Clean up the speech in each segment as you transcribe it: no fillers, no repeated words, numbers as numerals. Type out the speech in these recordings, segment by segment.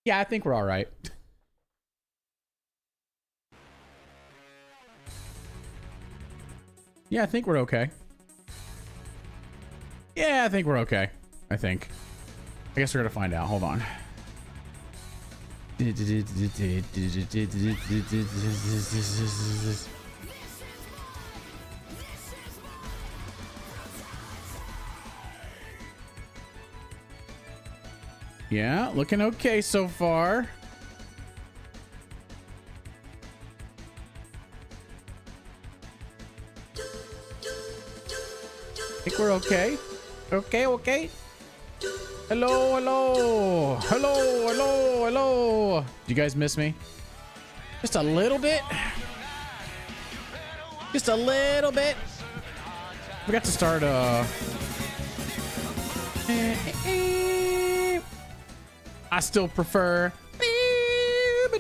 Yeah, I think we're all right. Yeah, I think we're okay. Yeah, I think we're okay. I think. I guess we're gonna find out. Hold on. Yeah, looking okay so far. I think we're okay. Okay. Hello. Do you guys miss me? Just a little bit. Forgot to start I still prefer. You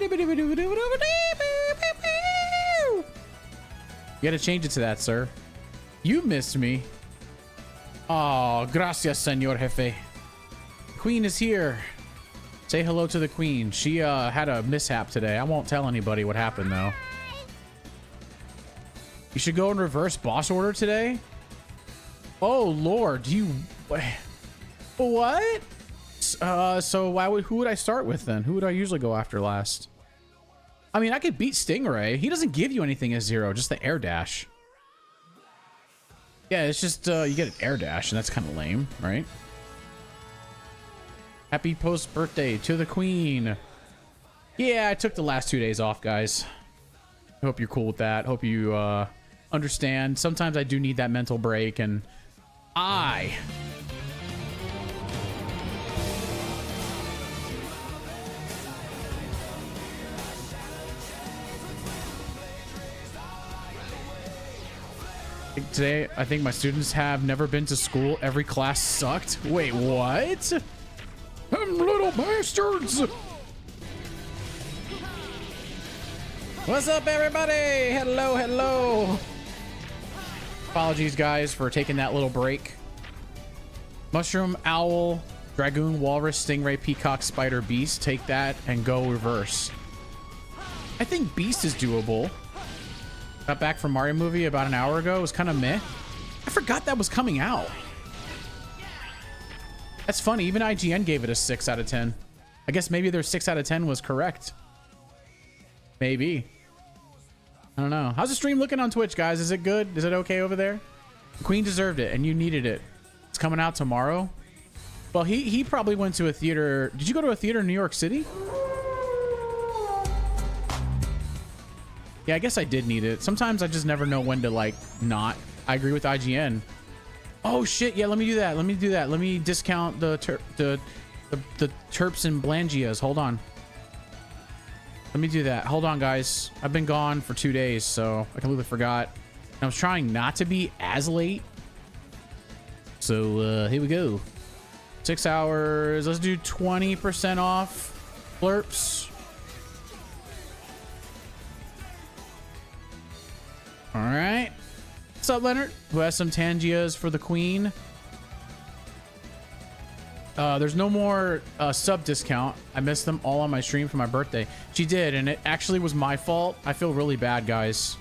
gotta change it to that, sir. You missed me. Oh, gracias, Senor Jefe. Queen is here. Say hello to the queen. She had a mishap today. I won't tell anybody what happened, though. You should go in reverse boss order today? Oh, Lord. What? So who would I start with then? Who would I usually go after last? I mean, I could beat Stingray. He doesn't give you anything as 0, just the air dash. Yeah, it's just you get an air dash, and that's kind of lame, right? Happy post-birthday to the queen. Yeah, I took the last 2 days off, guys. I hope you're cool with that. Hope you understand. Sometimes I do need that mental break, and today, I think my students have never been to school. Every class sucked. Wait, what? Them little bastards! What's up, everybody? Hello. Apologies, guys, for taking that little break. Mushroom, owl, dragoon, walrus, stingray, peacock, spider, beast. Take that and go reverse. I think beast is doable. Got back from Mario movie about an hour ago. It was kind of meh. I forgot that was coming out. That's funny. Even IGN gave it a 6 out of 10. I guess maybe their 6 out of 10 was correct. Maybe. I don't know. How's the stream looking on Twitch, guys? Is it good? Is it okay over there? The Queen deserved it, and you needed it. It's coming out tomorrow. Well, he probably went to a theater. Did you go to a theater in New York City? Yeah, I guess I did need it. Sometimes I just never know when to, like, not. I agree with IGN. Oh, shit. Yeah, let me do that. Let me discount the Terps and Blangias. Hold on. Let me do that. Hold on, guys. I've been gone for 2 days, so I completely forgot. And I was trying not to be as late. So, here we go. 6 hours. Let's do 20% off blurps. All right. What's up, Leonard? Who has some Tangias for the queen? There's no more sub discount. I missed them all on my stream for my birthday. She did, and it actually was my fault. I feel really bad, guys.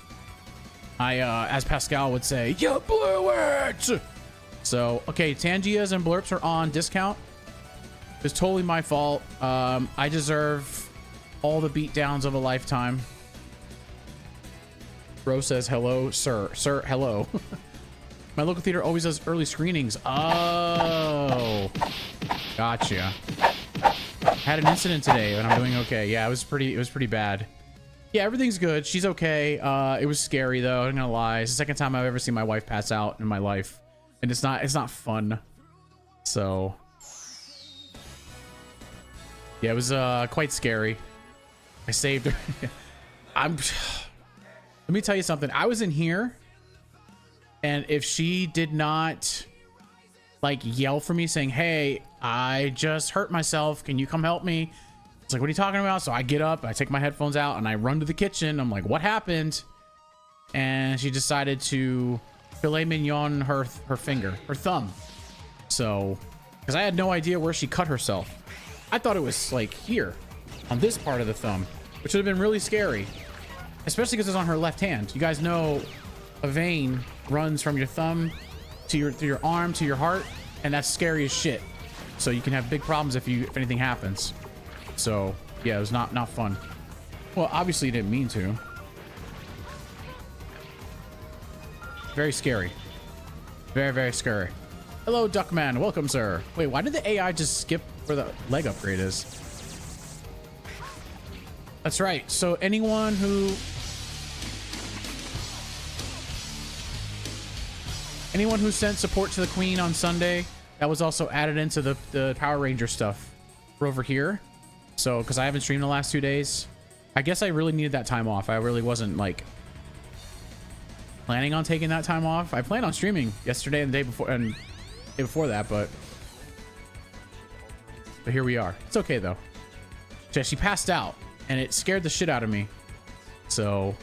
As Pascal would say, you blew it! So, okay, Tangias and blurps are on discount. It's totally my fault. I deserve all the beatdowns of a lifetime. Bro says hello, sir. Sir, hello. My local theater always does early screenings. Oh, gotcha. Had an incident today, and I'm doing okay. Yeah, it was pretty bad. Yeah, everything's good. She's okay. It was scary though. I'm not gonna lie. It's the second time I've ever seen my wife pass out in my life, and it's not fun. So yeah, it was quite scary. I saved her. Let me tell you something. I was in here, and if she did not like yell for me saying, hey, I just hurt myself, can you come help me? It's like, what are you talking about? So I get up, I take my headphones out, and I run to the kitchen. I'm like, what happened? And she decided to filet mignon her thumb. So, because I had no idea where she cut herself. I thought it was like here. on this part of the thumb, which would have been really scary, especially because it's on her left hand. You guys know a vein runs from your thumb to your arm to your heart, and that's scary as shit. So you can have big problems if anything happens. So yeah, it was not fun. Well, obviously you didn't mean to. Very scary. Very, very scary. Hello, Duckman. Welcome, sir. Wait, why did the AI just skip where the leg upgrade is? That's right. So anyone who sent support to the Queen on Sunday, that was also added into the Power Ranger stuff. We're over here. So, because I haven't streamed the last 2 days, I guess I really needed that time off. I really wasn't like planning on taking that time off. I planned on streaming yesterday and the day before and day before that, but here we are. It's okay though. She passed out and it scared the shit out of me. So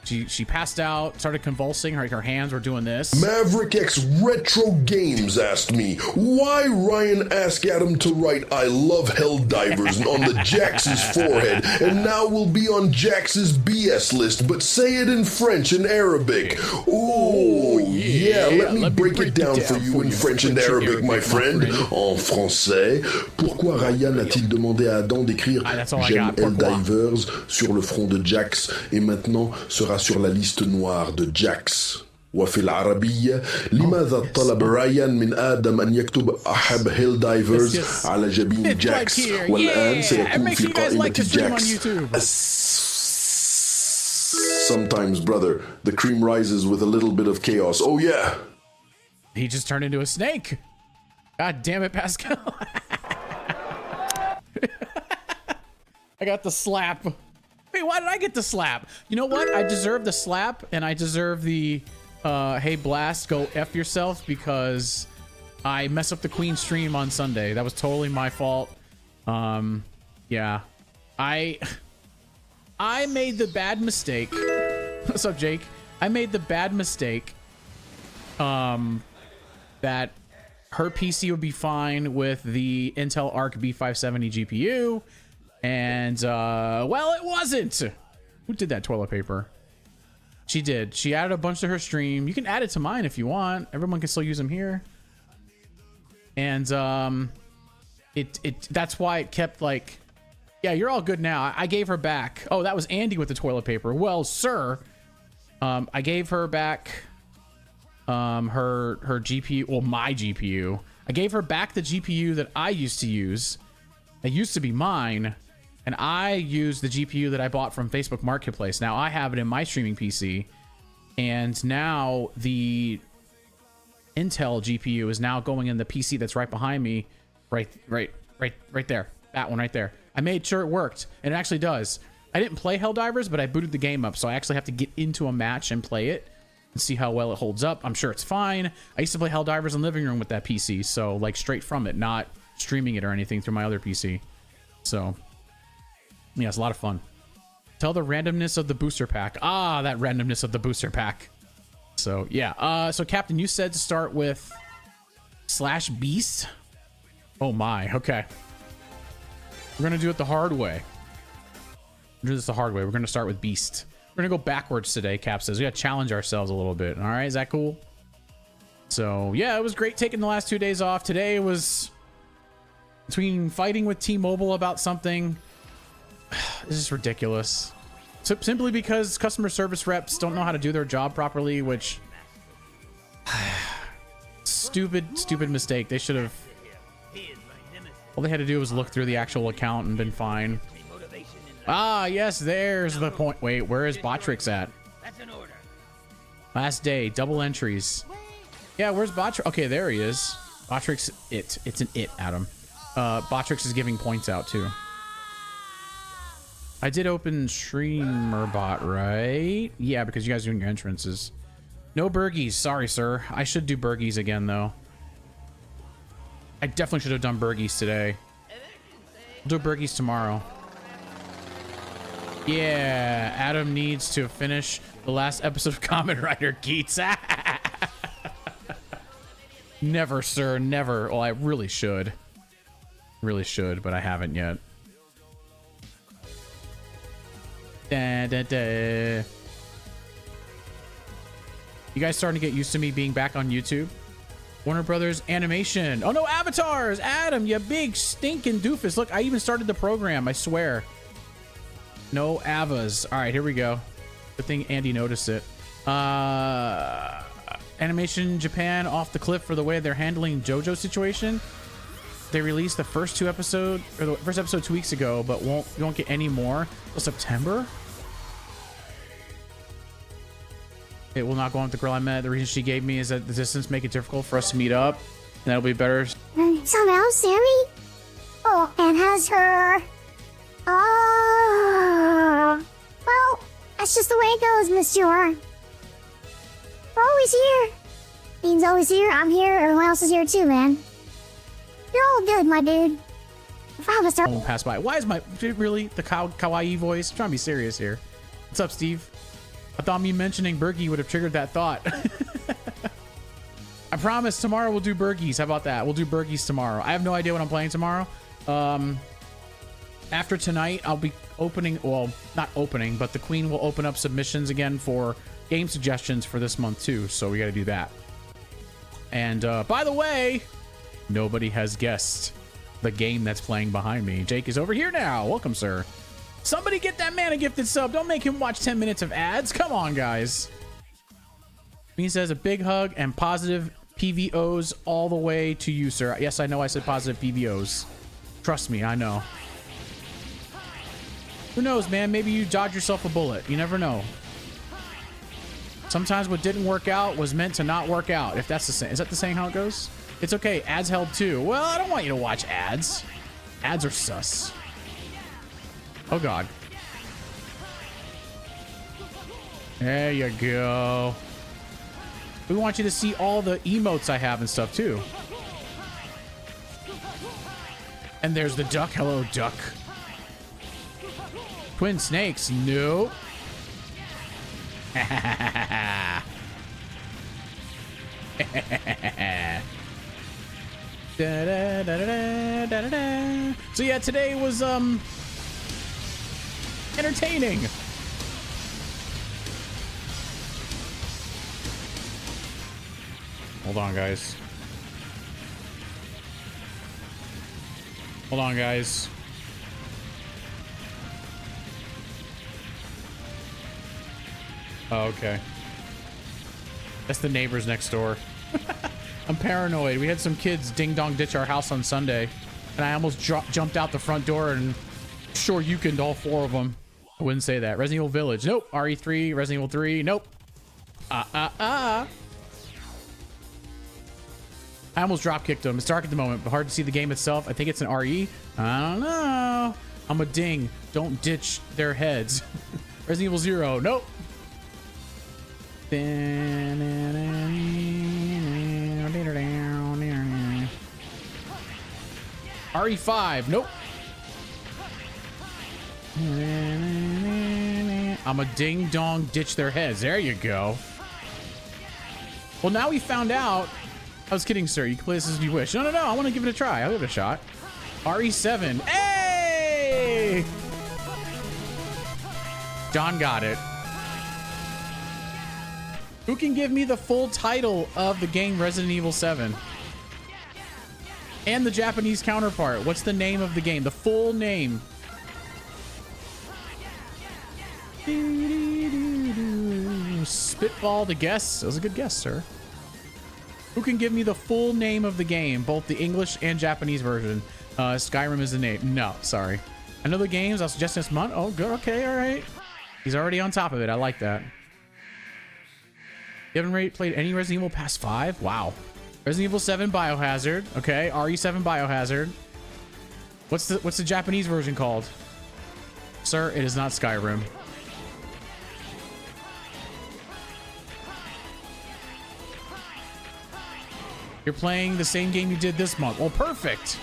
she passed out, started convulsing. Her hands were doing this. Maverick X Retro Games asked me why Ryan asked Adam to write "I love Helldivers" on the Jax's forehead, and now will be on Jax's BS list, but say it in French and Arabic. Oh yeah, let me break it down for you in French and Arabic, my friend. En français, pourquoi Ryan a-t-il demandé à Adam d'écrire "J'aime Helldivers" sur le front de Jax et maintenant sera sur la liste noire de Jax. وفي العربية لماذا طلب رايان من آدم أن يكتب أحب هيلدايفرز على جبين جاكس والآن سيكون في قائمة جاكس. Sometimes, brother, the cream rises with a little bit of chaos. Oh yeah. He just turned into a snake. God damn it, Pascal. I got the slap. Wait, why did I get the slap? You know what? I deserve the slap and I deserve the hey Blast, go F yourself, because I messed up the Queen stream on Sunday. That was totally my fault. Yeah. I made the bad mistake. What's up, Jake? I made the bad mistake that her PC would be fine with the Intel Arc B570 GPU. And, well, it wasn't. Who did that toilet paper? She did. She added a bunch to her stream. You can add it to mine if you want. Everyone can still use them here. And, that's why it kept like, yeah, you're all good now. I gave her back. Oh, that was Andy with the toilet paper. Well, sir, I gave her back, her GPU, well, my GPU. I gave her back the GPU that I used to use. It used to be mine. And I use the GPU that I bought from Facebook Marketplace. Now I have it in my streaming PC. And now the Intel GPU is now going in the PC that's right behind me. Right there. That one right there. I made sure it worked. And it actually does. I didn't play Helldivers, but I booted the game up. So I actually have to get into a match and play it and see how well it holds up. I'm sure it's fine. I used to play Helldivers in the living room with that PC. So like straight from it, not streaming it or anything through my other PC. So yeah, it's a lot of fun. Tell the randomness of the booster pack. Ah, that randomness of the booster pack. So yeah. So Captain, you said to start with /beast. Oh my. Okay. We're gonna do it the hard way. We're gonna do this the hard way. We're gonna start with Beast. We're gonna go backwards today. Cap says we gotta challenge ourselves a little bit. All right, is that cool? So yeah, it was great taking the last 2 days off. Today was between fighting with T-Mobile about something. This is ridiculous. So simply because customer service reps don't know how to do their job properly, which stupid mistake. They should have, all they had to do was look through the actual account and been fine. Ah, yes, there's the point. Wait, where is Botrix at? Last day, double entries. Yeah, where's Botrix? Okay, there he is. Botrix, it's an it, Adam. Botrix is giving points out too. I did open StreamerBot, right? Yeah, because you guys are doing your entrances. No Burgies. Sorry, sir. I should do Burgies again, though. I definitely should have done Burgies today. I'll do Burgies tomorrow. Yeah, Adam needs to finish the last episode of Kamen Rider Geats. Never, sir. Never. Well, I really should. Really should, but I haven't yet. Da, da, da. You guys starting to get used to me being back on YouTube? Warner Brothers Animation. Oh no, avatars! Adam, you big stinking doofus. Look, I even started the program, I swear. No avas. All right, here we go. Good thing Andy noticed it. Animation Japan off the cliff for the way they're handling JoJo situation. They released the first 2 episodes, or the first episode 2 weeks ago, but you won't get any more till September. It will not go on with the girl I met. The reason she gave me is that the distance make it difficult for us to meet up, and that'll be better. Someone else, Sammy? Oh, and has her. Oh. Well, that's just the way it goes, Miss Jor. We're always here. Dean's always here, I'm here, everyone else is here too, man. You're all good, my dude. If I was start. Won't pass by. Why is my really the kawaii voice? I'm trying to be serious here. What's up, Steve? I thought me mentioning Bergie would have triggered that thought. I promise tomorrow we'll do Bergies. How about that? We'll do Bergies tomorrow. I have no idea what I'm playing tomorrow. After tonight, I'll be opening, well, not opening, but the Queen will open up submissions again for game suggestions for this month too. So we got to do that. And by the way, nobody has guessed the game that's playing behind me. Jake is over here now. Welcome, sir. Somebody get that man a gifted sub. Don't make him watch 10 minutes of ads. Come on, guys. He says a big hug and positive PVOs all the way to you, sir. Yes, I know I said positive PVOs. Trust me, I know. Who knows, man? Maybe you dodge yourself a bullet. You never know. Sometimes what didn't work out was meant to not work out. If that's the same. Is that the saying how it goes? It's okay. Ads held too. Well, I don't want you to watch ads. Ads are sus. Oh, God. There you go. We want you to see all the emotes I have and stuff, too. And there's the duck. Hello, duck. Twin snakes. Nope. So, yeah, today was, entertaining. Hold on, guys. Hold on, guys. Oh, okay. That's the neighbors next door. I'm paranoid. We had some kids ding-dong ditch our house on Sunday, and I almost jumped out the front door and sure you can all 4 of them. I wouldn't say that. Resident Evil Village. Nope. RE3. Resident Evil 3. Nope. I almost drop kicked him. It's dark at the moment, but hard to see the game itself. I think it's an RE. I don't know. I'm a ding. Don't ditch their heads. Resident Evil 0. Nope. RE5. Nope. I'm a ding dong ditch their heads. There you go. Well, now we found out. I was kidding, sir. You can play this as you wish. No. I want to give it a try. I'll give it a shot. RE7. Hey! John got it. Who can give me the full title of the game Resident Evil 7? And the Japanese counterpart. What's the name of the game? The full name. Spitball the guess. That was a good guess, sir. Who can give me the full name of the game, both the English and Japanese version? Skyrim is the name. No, sorry. I know the games. I'll suggest this month. Oh, good. Okay, all right. He's already on top of it. I like that. You haven't played any Resident Evil past 5? Wow. Resident Evil 7 Biohazard. Okay, RE7 Biohazard. What's the Japanese version called? Sir, it is not Skyrim. You're playing the same game you did this month. Well, perfect.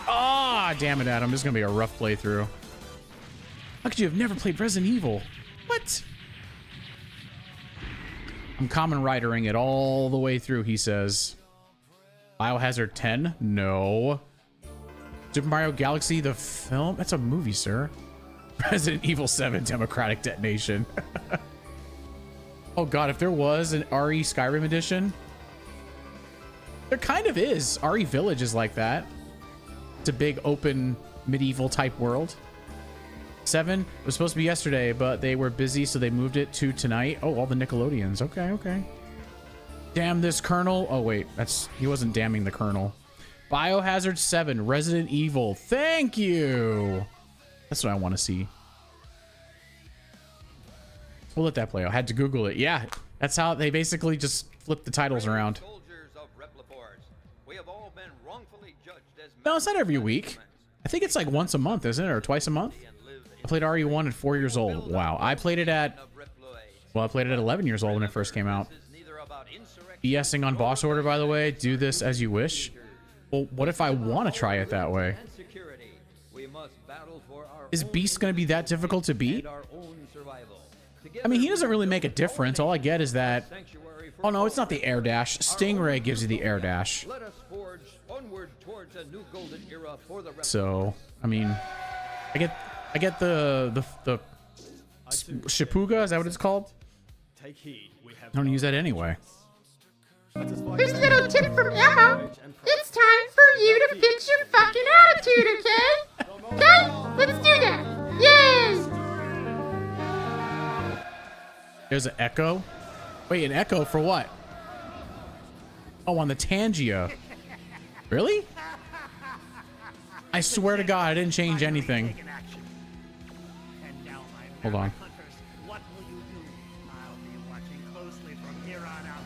Ah, damn it, Adam. This is going to be a rough playthrough. How could you have never played Resident Evil? What? I'm common ridering it all the way through, he says. Biohazard 10? No. Super Mario Galaxy, the film? That's a movie, sir. Resident Evil 7 Democratic Detonation. Oh god, if there was an RE Skyrim edition, there kind of is. RE Village is like that. It's a big open medieval type world. 7 was supposed to be yesterday, but they were busy, so they moved it to tonight. Oh, all the Nickelodeons. Okay, okay. Damn this Colonel. Oh wait, he wasn't damning the Colonel. Biohazard 7, Resident Evil. Thank you. That's what I want to see. We'll let that play. I had to Google it. Yeah, that's how they basically just flip the titles around. No, it's not every week. I think it's like once a month, isn't it? Or twice a month? I played RE1 at 4 years old. Wow. I played it at 11 years old when it first came out. BSing on boss order, by the way. Do this as you wish. Well, what if I want to try it that way? Is Beast going to be that difficult to beat? I mean, he doesn't really make a difference. All I get is that... Oh, no, it's not the air dash. Stingray gives you the air dash. So, I mean... I get the Shipuga, is that what it's called? I don't use that anyway. Here's a little tip from Emma. It's time for you to fix your fucking attitude, okay? Okay? Let's do that. Yay! There's an echo. Wait, an echo for what? Oh, on the Tangia. Really? I swear to God, I didn't change anything. Hold on. What will you do? I'll be watching closely from here on out.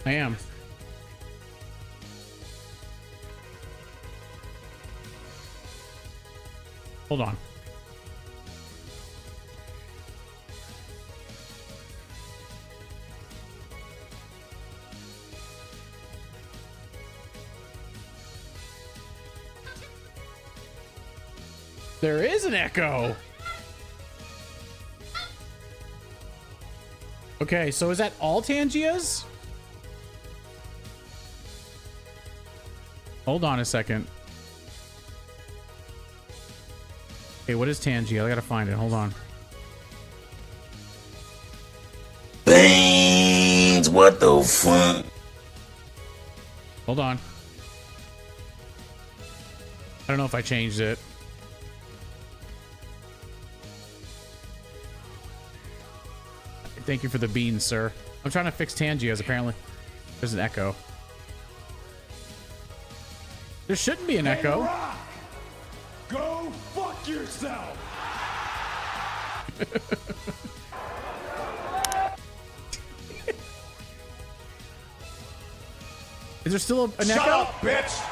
I am. Hold on. There is an echo. Okay, so is that all Tangias? Hold on a second. Okay, what is Tangia? I gotta find it. Hold on. Beans, what the fuck? Hold on. I don't know if I changed it. Thank you for the beans, sir. I'm trying to fix Tangias, apparently. There's an echo. There shouldn't be an echo. Rock, go fuck yourself. Is there still an Shut echo? up, bitch.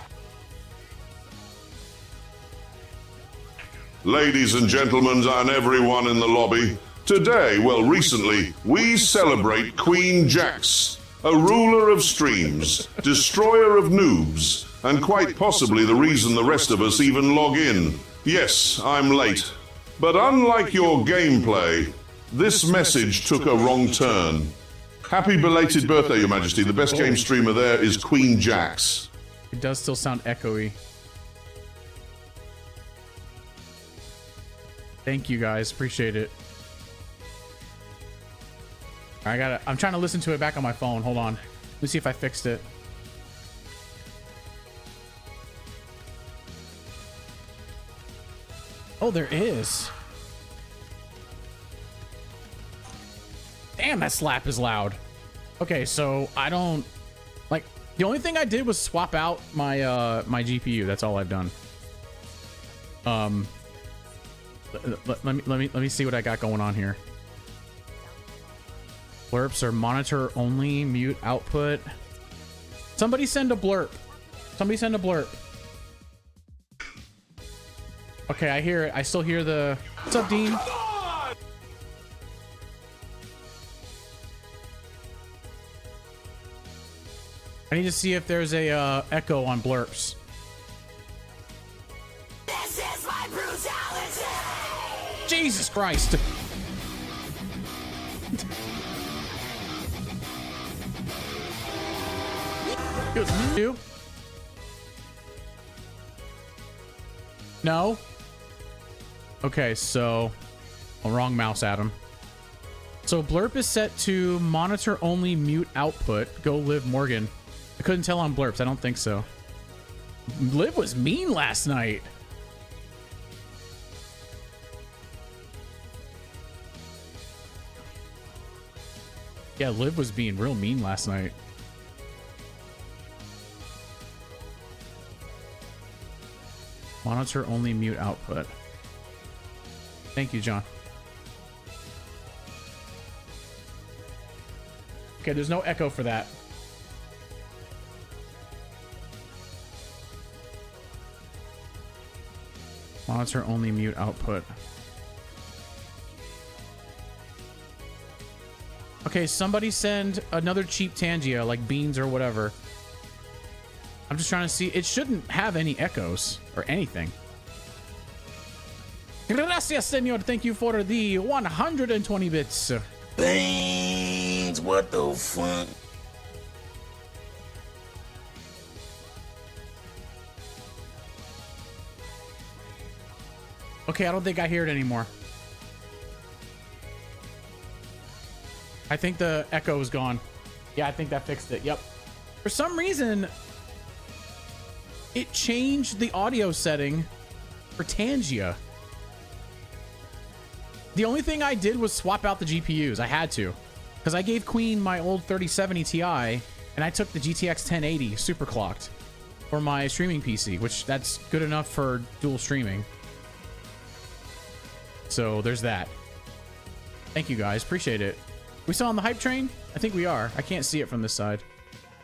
Ladies and gentlemen, and everyone in the lobby, today, well, recently, we celebrate Queen Jax, a ruler of streams, destroyer of noobs, and quite possibly the reason the rest of us even log in. Yes, I'm late. But unlike your gameplay, this message took a wrong turn. Happy belated birthday, Your Majesty. The best game streamer there is Queen Jax. It does still sound echoey. Thank you guys, appreciate it. I'm trying to listen to it back on my phone. Hold on. Let me see if I fixed it. Oh, there is. Damn, that slap is loud. Okay, so I don't like the only thing I did was swap out my my GPU. That's all I've done. Let me see what I got going on here. Blurps are monitor only, mute output. Somebody send a blurp. Somebody send a blurp. Okay, I hear it. I still hear the... What's up, Dean? I need to see if there's a echo on blurps. This is my brutality! Jesus Christ. It was you. No. Okay, so wrong mouse, Adam. So Blurp is set to monitor only mute output. Go Liv Morgan. I couldn't tell on Blurps. I don't think so. Liv was mean last night. Yeah, Liv was being real mean last night. Monitor only mute output. Thank you, John. Okay, there's no echo for that. Monitor only mute output. Okay, somebody send another cheap Tangia, like beans or whatever. I'm just trying to see. It shouldn't have any echoes or anything. Gracias, senor. Thank you for the 120 bits. Beans, what the fuck? Okay, I don't think I hear it anymore. I think the echo is gone. Yeah, I think that fixed it. Yep. For some reason, it changed the audio setting for Tangia. The only thing I did was swap out the GPUs. I had to, because I gave Queen my old 3070 Ti, and I took the GTX 1080 super clocked for my streaming PC, which that's good enough for dual streaming. So there's that. Thank you guys, appreciate it. We still on the hype train? I think we are. I can't see it from this side.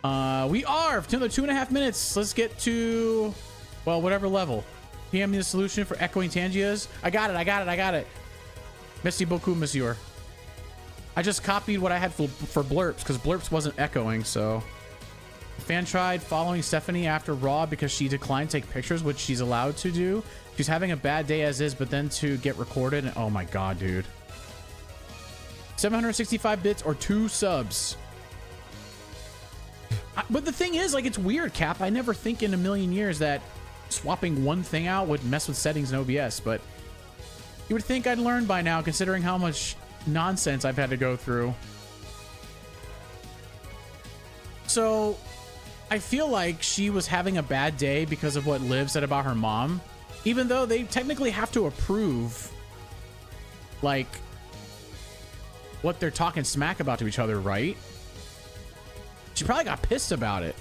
We are. For another 2.5 minutes. Let's get to, well, whatever level. PM me the solution for echoing Tangias. I got it. I got it. I got it. Merci beaucoup, monsieur. I just copied what I had for Blurps because Blurps wasn't echoing. So, fan tried following Stephanie after Raw because she declined to take pictures, which she's allowed to do. She's having a bad day as is, but then to get recorded. And, oh my god, dude. 765 bits or 2 subs. But the thing is, like, it's weird, Cap. I never think in a million years that swapping one thing out would mess with settings in OBS, but you would think I'd learn by now, considering how much nonsense I've had to go through. So I feel like she was having a bad day because of what Liv said about her mom, even though they technically have to approve, like, what they're talking smack about to each other, right? She probably got pissed about it,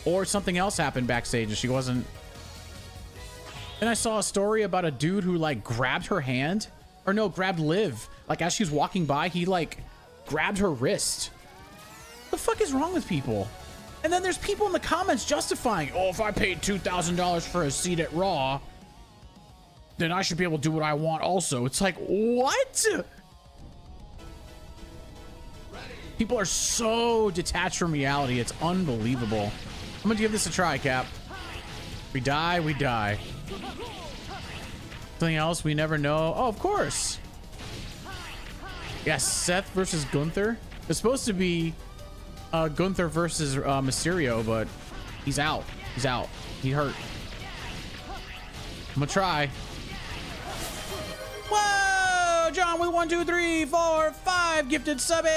or something else happened backstage and she wasn't. Then I saw a story about a dude who like grabbed her hand, or no, grabbed Liv, like as she was walking by. He like grabbed her wrist. What the fuck is wrong with people? And then there's people in the comments justifying, oh, if I paid $2,000 for a seat at Raw, then I should be able to do what I want also. It's like, what? People are so detached from reality. It's unbelievable. I'm gonna give this a try, Cap. We die, we die. Something else we never know. Oh, of course. Yes, Seth versus Gunther. It's supposed to be Gunther versus Mysterio, but he's out. He's out. He hurt. I'm gonna try. Whoa! John with 1, 2, 3, 4, 5 gifted subbies.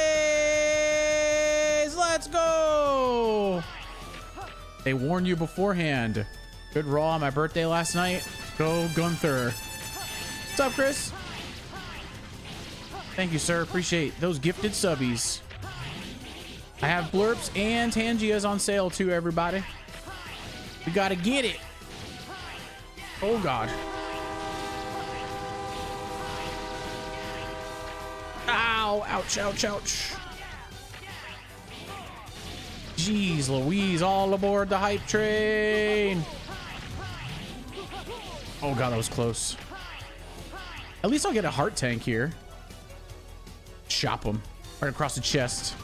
Let's go. They warned you beforehand. Good Raw on my birthday last night. Go Gunther. What's up, Chris? Thank you, sir. Appreciate those gifted subbies. I have Blurps and Tangias on sale too, everybody. We gotta get it. Oh god. Ow, ouch, ouch, ouch. Jeez Louise, all aboard the hype train. Oh god, that was close. At least I'll get a heart tank here. Chop him right across the chest.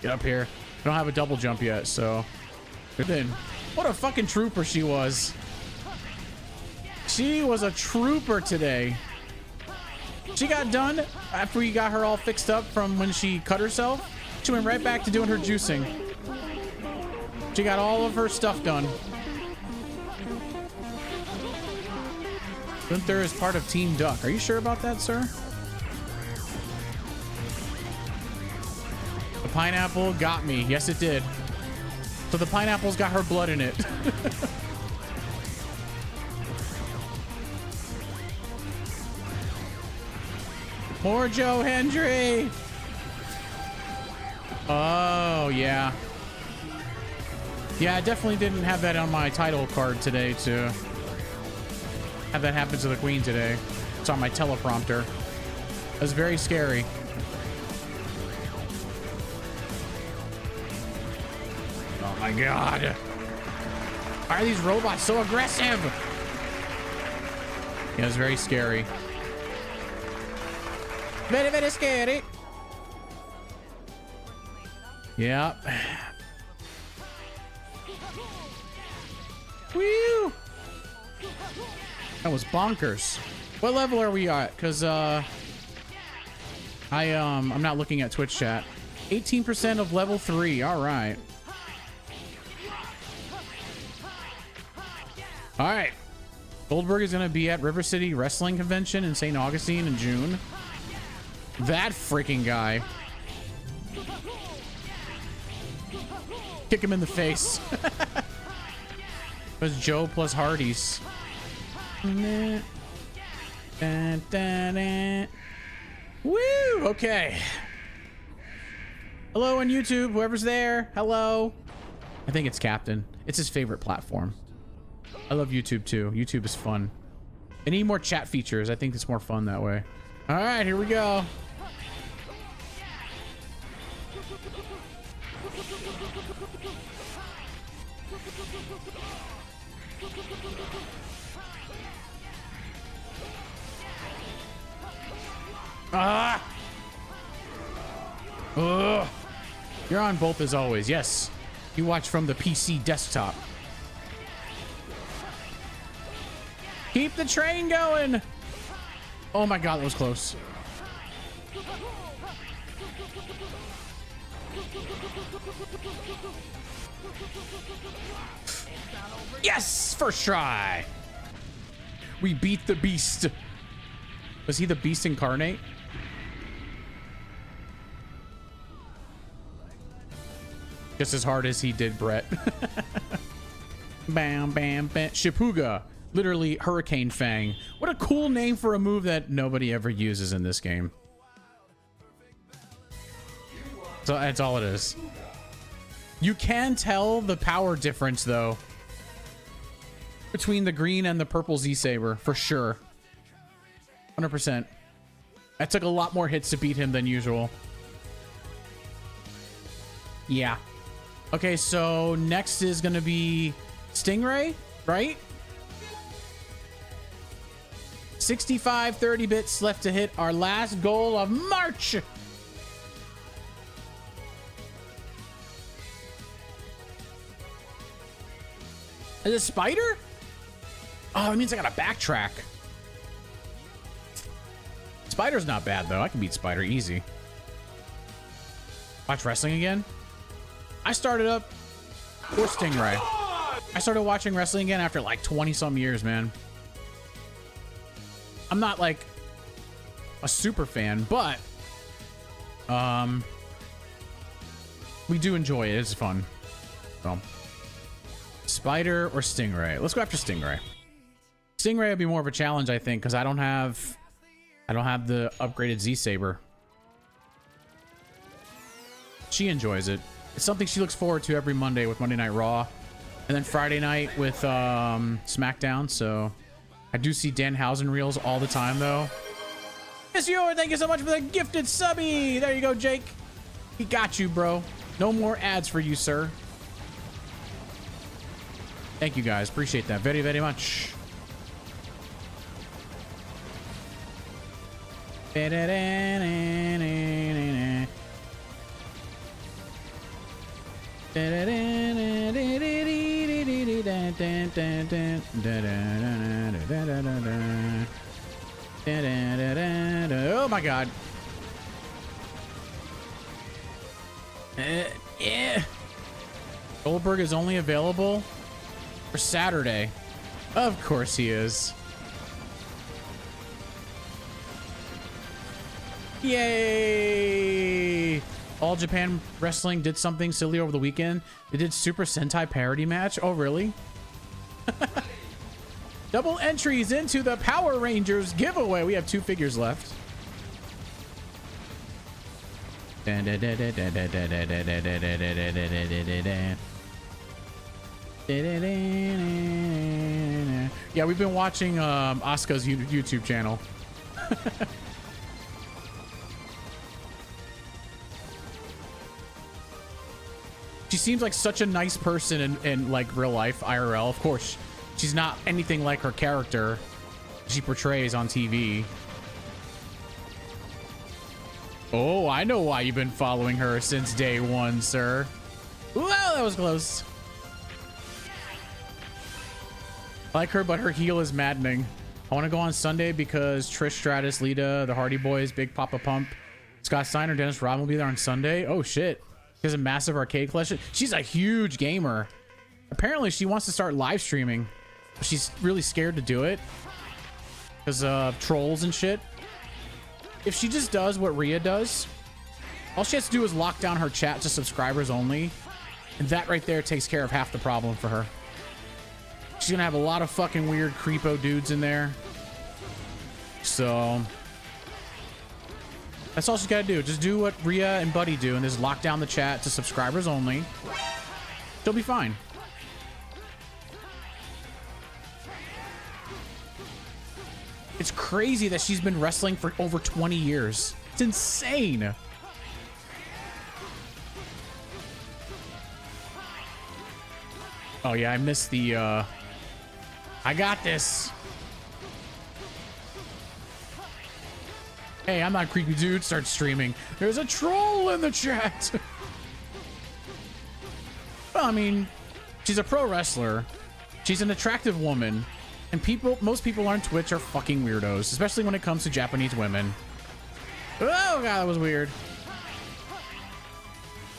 Get up here. I don't have a double jump yet, so then What a fucking trooper she was. She was a trooper today. She got done after we got her all fixed up from when she cut herself. She went right back to doing her juicing. She got all of her stuff done. Gunther is part of Team Duck. Are you sure about that, sir? The pineapple got me. Yes, it did. So the pineapple's got her blood in it. Poor Joe Hendry. Oh, yeah. Yeah, I definitely didn't have that on my title card today to have that happen to the queen today. It's on my teleprompter. It was very scary. Oh my god. Why are these robots so aggressive? Yeah, it was very scary. Very, very scary. Yep. Woo! That was bonkers. What level are we at? Because I'm not looking at Twitch chat. 18% of level 3. All right. All right. Goldberg is going to be at River City Wrestling Convention in St. Augustine in June. That freaking guy. Kick him in the face. It was Joe plus Hardy's. Woo! Okay. Hello on YouTube, whoever's there. Hello. I think it's Captain. It's his favorite platform. I love YouTube too. YouTube is fun. I need more chat features. I think it's more fun that way. All right, here we go. Ah! Ugh. You're on both as always. Yes. You watch from the PC desktop. Keep the train going. Oh my god, that was close. Yes! First try. We beat the beast. Was he the beast incarnate? Just as hard as he did Brett. Bam, bam, bam. Shipuga. Literally Hurricane Fang. What a cool name for a move that nobody ever uses in this game. So that's all it is. You can tell the power difference though between the green and the purple Z-Saber for sure. 100%. I took a lot more hits to beat him than usual. Yeah. Okay, so next is gonna be Stingray, right? 65 30 bits left to hit our last goal of March. Is it Spider? Oh, it means I gotta backtrack. Spider's not bad though. I can beat Spider easy. Watch wrestling again? I started up for Stingray. I started watching wrestling again after like 20 some years, man. I'm not like a super fan, but we do enjoy it. It's fun. So Spider or Stingray? Let's go after Stingray. Stingray would be more of a challenge, I think, because I don't have the upgraded Z-Saber. She enjoys it. It's something she looks forward to every Monday with Monday Night Raw, and then Friday night with SmackDown. So I do see Danhausen reels all the time, though. Yes, you. Thank you so much for the gifted subby. There you go, Jake. He got you, bro. No more ads for you, sir. Thank you, guys. Appreciate that very, very much. Oh my god. Yeah. Goldberg is only available for Saturday. Of course he is. Yay! All Japan Wrestling did something silly over the weekend. They did Super Sentai parody match. Oh, really? Double entries into the Power Rangers giveaway. We have 2 figures left. Yeah, we've been watching Asuka's YouTube channel. She seems like such a nice person in like real life, IRL. Of course, she's not anything like her character she portrays on TV. Oh, I know why you've been following her since day one, sir. Well, that was close. I like her, but her heel is maddening. I want to go on Sunday because Trish Stratus, Lita, the Hardy Boys, Big Papa Pump, Scott Steiner, Dennis Rodman will be there on Sunday. Oh, shit. She has a massive arcade collection. She's a huge gamer. Apparently, she wants to start live streaming. She's really scared to do it because of trolls and shit. If she just does what Rhea does, all she has to do is lock down her chat to subscribers only. And that right there takes care of half the problem for her. She's gonna have a lot of fucking weird creepo dudes in there. So that's all she's gotta do. Just do what Rhea and Buddy do and just lock down the chat to subscribers only. She'll be fine. It's crazy that she's been wrestling for over 20 years. It's insane. Oh yeah, I missed the I got this. Hey, I'm not creepy dude. Start streaming. There's a troll in the chat. Well, I mean, she's a pro wrestler. She's an attractive woman. And most people on Twitch are fucking weirdos, especially when it comes to Japanese women. Oh god, that was weird.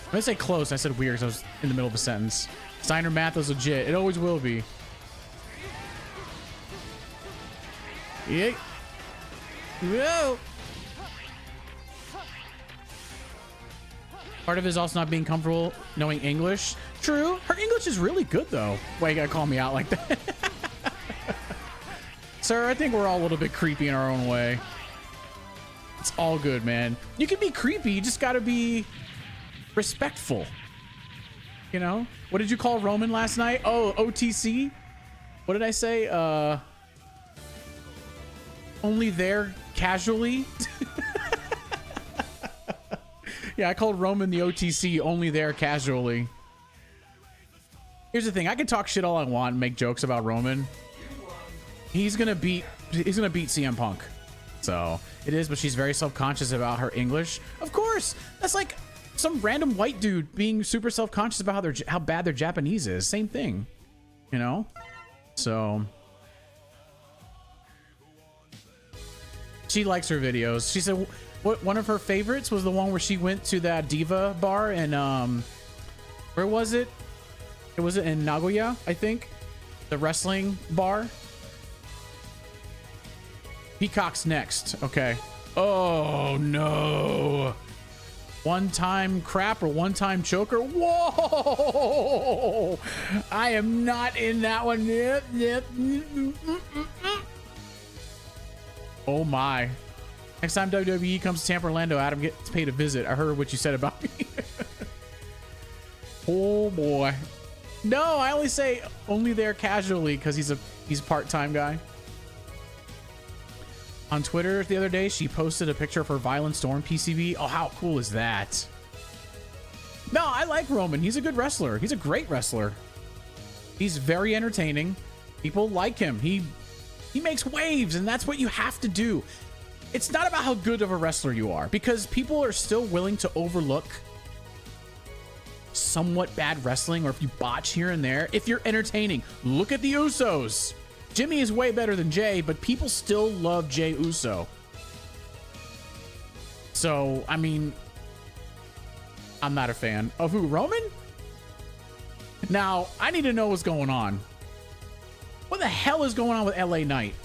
I didn't say close, I said weird because I was in the middle of a sentence. Steiner math is legit. It always will be. Yay. Whoa. Part of it is also not being comfortable knowing English. True. Her English is really good though. Why you gotta call me out like that? Sir, I think we're all a little bit creepy in our own way. It's all good, man. You can be creepy, you just gotta be respectful. You know? What did you call Roman last night? Oh, OTC? What did I say? Only there casually? Yeah, I called Roman the OTC, only there casually. Here's the thing, I can talk shit all I want and make jokes about Roman. He's gonna beat CM Punk. So it is, but she's very self-conscious about her English. Of course, that's like some random white dude being super self-conscious about how bad their Japanese is. Same thing, you know. So she likes her videos. She said one of her favorites was the one where she went to that Diva bar and where was it? It was in Nagoya, I think, the wrestling bar. Peacock's next. Okay. Oh no. One-time crap or one-time choker. Whoa. I am not in that one. Yep. Oh my. Next time WWE comes to Tampa, Orlando, Adam gets paid a visit. I heard what you said about me. Oh boy. No, I only say only there casually because he's a part-time guy. On Twitter the other day, she posted a picture of her Violent Storm PCB. Oh, how cool is that? No, I like Roman. He's a good wrestler. He's a great wrestler. He's very entertaining. People like him. He makes waves, and that's what you have to do. It's not about how good of a wrestler you are, because people are still willing to overlook somewhat bad wrestling or if you botch here and there, if you're entertaining, look at the Usos. Jimmy is way better than Jay, but people still love Jay Uso. So, I mean, I'm not a fan of who? Roman? Now, I need to know what's going on. What the hell is going on with LA Knight?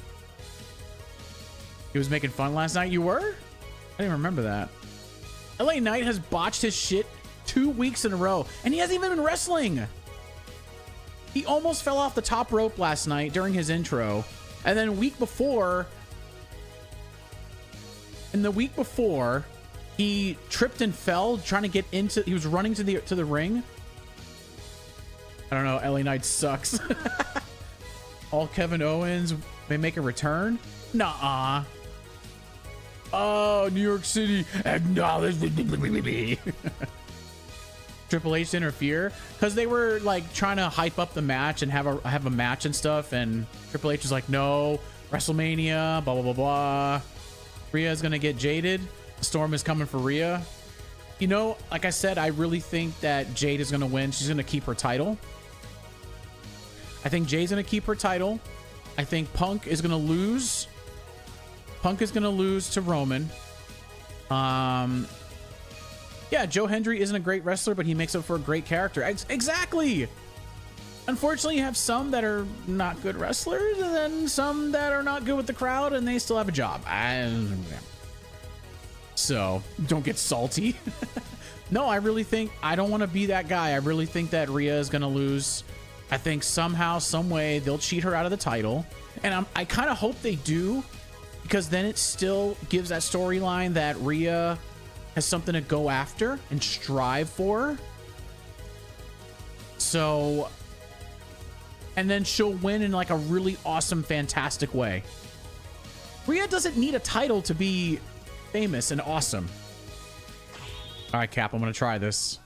He was making fun last night. You were? I didn't remember that. LA Knight has botched his shit 2 weeks in a row, and he hasn't even been wrestling. He almost fell off the top rope last night during his intro. And then week before, he tripped and fell trying to get into, he was running to the ring. I don't know, LA Knight sucks. All Kevin Owens may make a return? Nuh-uh. Oh, New York City, acknowledge me. Triple H to interfere because they were like trying to hype up the match and have a match and stuff, and Triple H was like, no, WrestleMania, blah blah blah blah. Rhea is gonna get jaded. The Storm is coming for Rhea. You know, like I said, I really think that Jade is gonna win. She's gonna keep her title. I think Jade's gonna keep her title. I think Punk is gonna lose. Punk is gonna lose to Roman. Yeah, Joe Hendry isn't a great wrestler, but he makes up for a great character. Exactly. Unfortunately, you have some that are not good wrestlers, and then some that are not good with the crowd, and they still have a job. So don't get salty. No, I really think I don't want to be that guy. I really think that Rhea is gonna lose. I think somehow, some way, they'll cheat her out of the title, and I kind of hope they do, because then it still gives that storyline that Rhea has something to go after and strive for. So, and then she'll win in like a really awesome, fantastic way. Rhea doesn't need a title to be famous and awesome. All right, Cap, I'm gonna try this.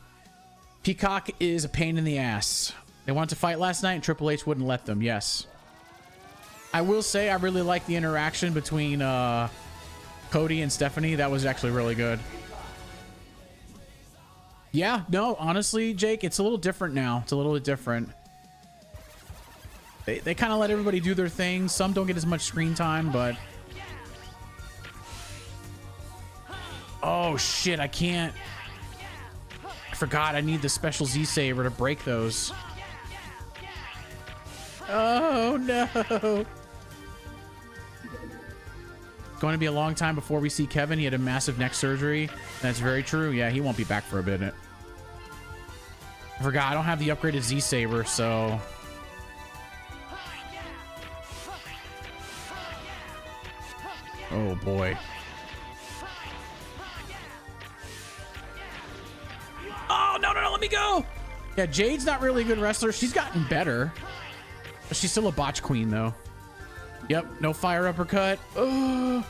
Peacock is a pain in the ass. They wanted to fight last night and Triple H wouldn't let them. Yes. I will say I really like the interaction between Cody and Stephanie. That was actually really good. Yeah, no, honestly, Jake, it's a little different now. It's a little bit different. They kind of let everybody do their thing. Some don't get as much screen time, but... Oh, shit, I can't... I forgot I need the special Z-Saber to break those. Oh, no. Going to be a long time before we see Kevin. He had a massive neck surgery. That's very true. Yeah, he won't be back for a bit. I forgot I don't have the upgraded Z-Saber, so... Oh boy. Oh, no, let me go! Yeah, Jade's not really a good wrestler. She's gotten better. But she's still a botch queen, though. Yep, no fire uppercut. Oh,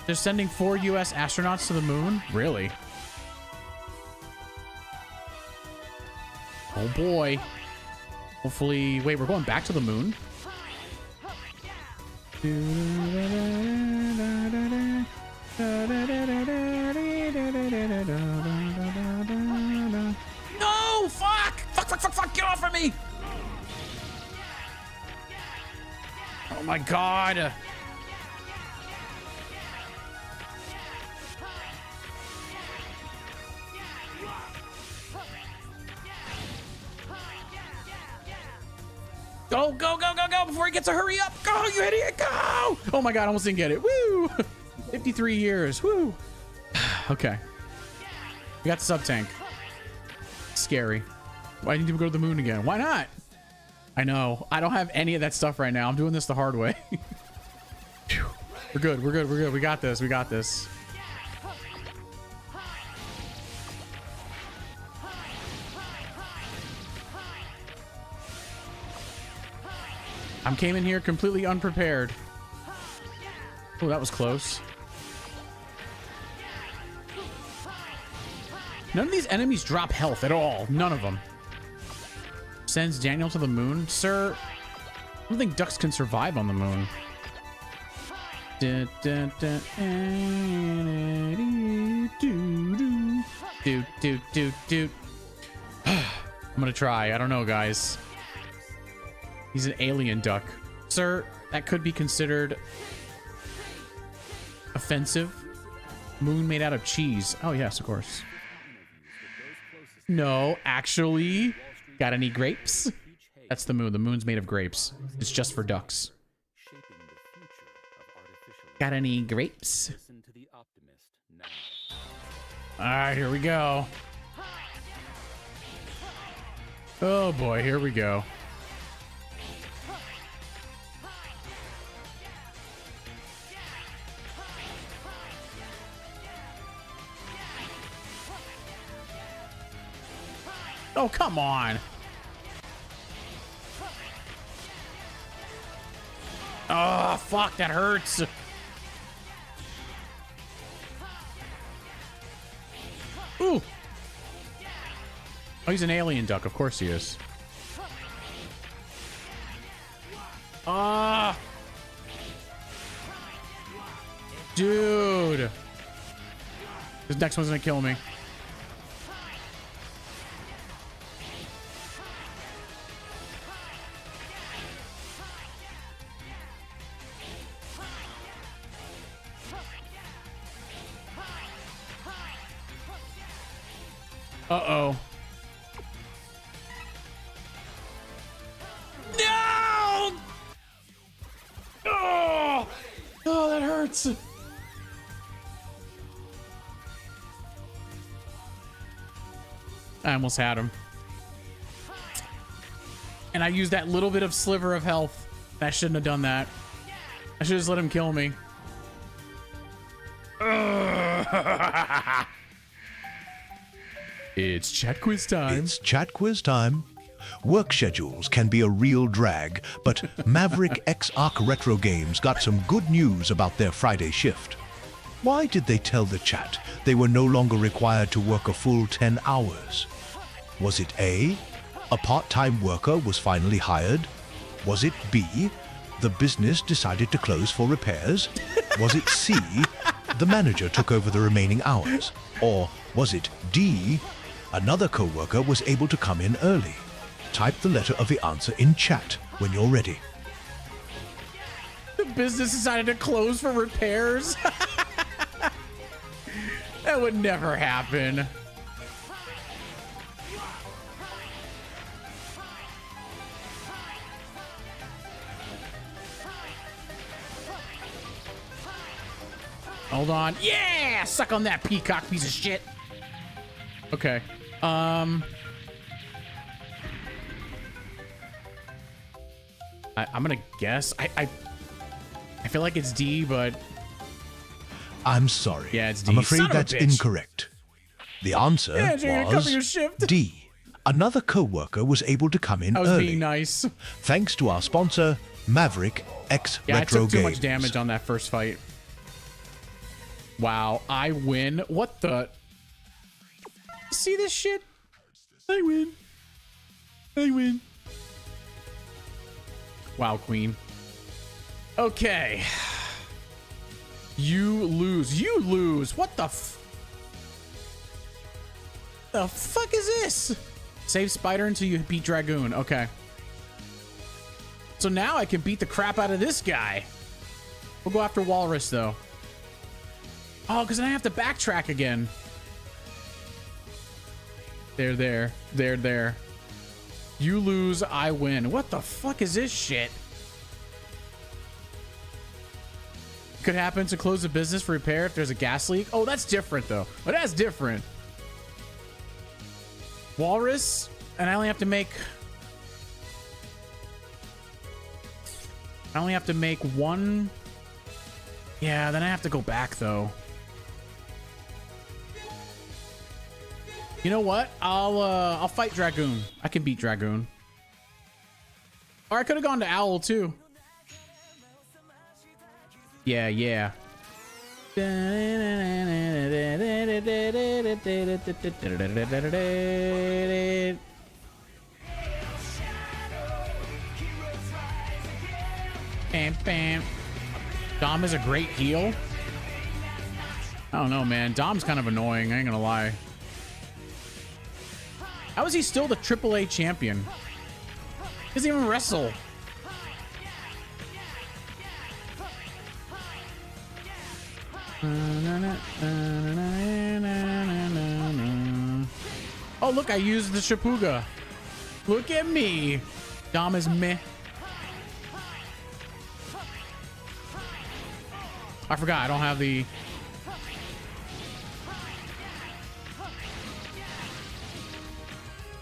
they're sending 4 US astronauts to the moon? Really? Oh boy. Hopefully, wait, we're going back to the moon? No! Fuck! Fuck! Get off of me! Oh my god! Go before he gets a hurry up! Go, you idiot! Go! Oh my god, I almost didn't get it. Woo! 53 years. Woo! Okay. We got the sub-tank. Scary. Why didn't you go to the moon again? Why not? I know. I don't have any of that stuff right now. I'm doing this the hard way. We're good. We got this. I came in here completely unprepared. Oh, that was close. None of these enemies drop health at all. None of them. Sends Daniel to the moon? Sir, I don't think ducks can survive on the moon. I'm gonna try. I don't know, guys. He's an alien duck. Sir, that could be considered offensive. Moon made out of cheese. Oh, yes, of course. No, actually. Got any grapes? That's the moon. The moon's made of grapes. It's just for ducks. Got any grapes? All right, here we go. Oh boy, here we go. Oh, come on. Oh, fuck, that hurts. Ooh. Oh, he's an alien duck. Of course he is. Ah. Dude. This next one's gonna kill me. Uh-oh. No! Oh! Oh, that hurts. I almost had him. And I used that little bit of sliver of health. I shouldn't have done that. I should have just let him kill me. It's chat quiz time. It's chat quiz time. Work schedules can be a real drag, but Maverick X Arc Retro Games got some good news about their Friday shift. Why did they tell the chat they were no longer required to work a full 10 hours? Was it A, a part-time worker was finally hired? Was it B, the business decided to close for repairs? Was it C, the manager took over the remaining hours? Or was it D, another co-worker was able to come in early? Type the letter of the answer in chat when you're ready. The business decided to close for repairs? That would never happen. Hold on. Yeah! Suck on that, peacock piece of shit. Okay. I'm gonna guess. I feel like it's D, but I'm sorry. Yeah, it's D. I'm afraid Son of a that's bitch. incorrect. The answer Yeah, you're gonna cover your was shift. D. Another co-worker was able to come in I was early. being nice. Thanks to our sponsor, Maverick X Yeah, Retro I took too Games. much damage on that first fight. Wow, I win. What the? See this shit? I win. I win. Wow, queen. Okay. You lose. You lose. What the the fuck is this? Save Spider until you beat Dragoon. Okay. So now I can beat the crap out of this guy. We'll go after Walrus, though. Oh, because then I have to backtrack again. There. You lose, I win. What the fuck is this shit? Could happen to close the business for repair if there's a gas leak. Oh, that's different, though. But that's different. Walrus, and I only have to make... one... Yeah, then I have to go back, though. You know what? I'll fight Dragoon. I can beat Dragoon. Or I could have gone to Owl too. Yeah. Bam. Dom is a great heal. I don't know, man. Dom's kind of annoying. I ain't gonna lie. How is he still the AAA champion? He doesn't even wrestle. Oh, look, I used the Shapuga. Look at me. Dom is meh. I forgot, I don't have the...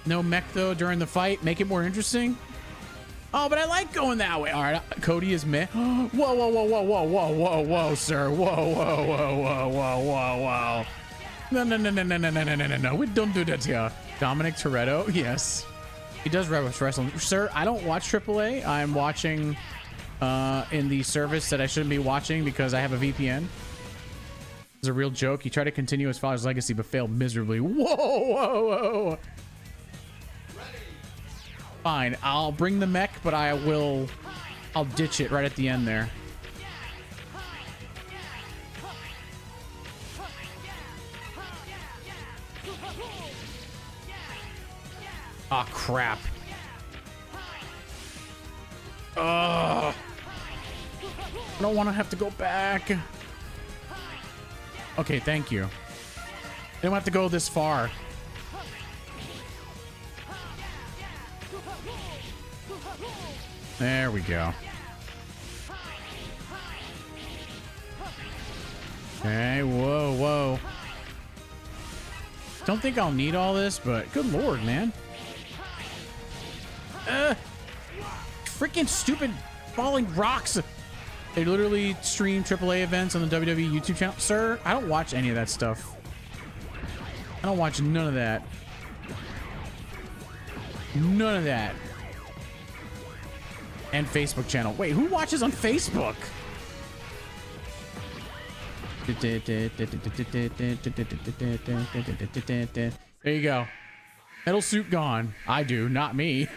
No mech, though, during the fight. Make it more interesting. Oh, but I like going that way. All right, Cody is meh. Whoa, whoa, whoa, whoa, whoa, whoa, whoa, whoa, sir. Whoa, whoa, whoa, whoa, whoa, whoa, whoa. No, no, no, no, no, no, no, no, no, no. We don't do that here. Dominic Toretto, yes. He does wrestle. Sir, I don't watch AAA. I'm watching in the service that I shouldn't be watching because I have a VPN. It's a real joke. He tried to continue his father's legacy but failed miserably. Whoa, whoa, whoa. Fine, I'll bring the mech, but I'll ditch it right at the end there. Oh, crap. Ugh. I don't want to have to go back. Okay, thank you. I don't have to go this far. There we go. Okay, whoa, whoa. Don't think I'll need all this, but good lord, man. Freaking stupid falling rocks. They literally stream AAA events on the WWE YouTube channel. Sir, I don't watch any of that stuff. I don't watch none of that. None of that. And Facebook channel. Wait, who watches on Facebook? There you go. Metal suit gone. I do, not me.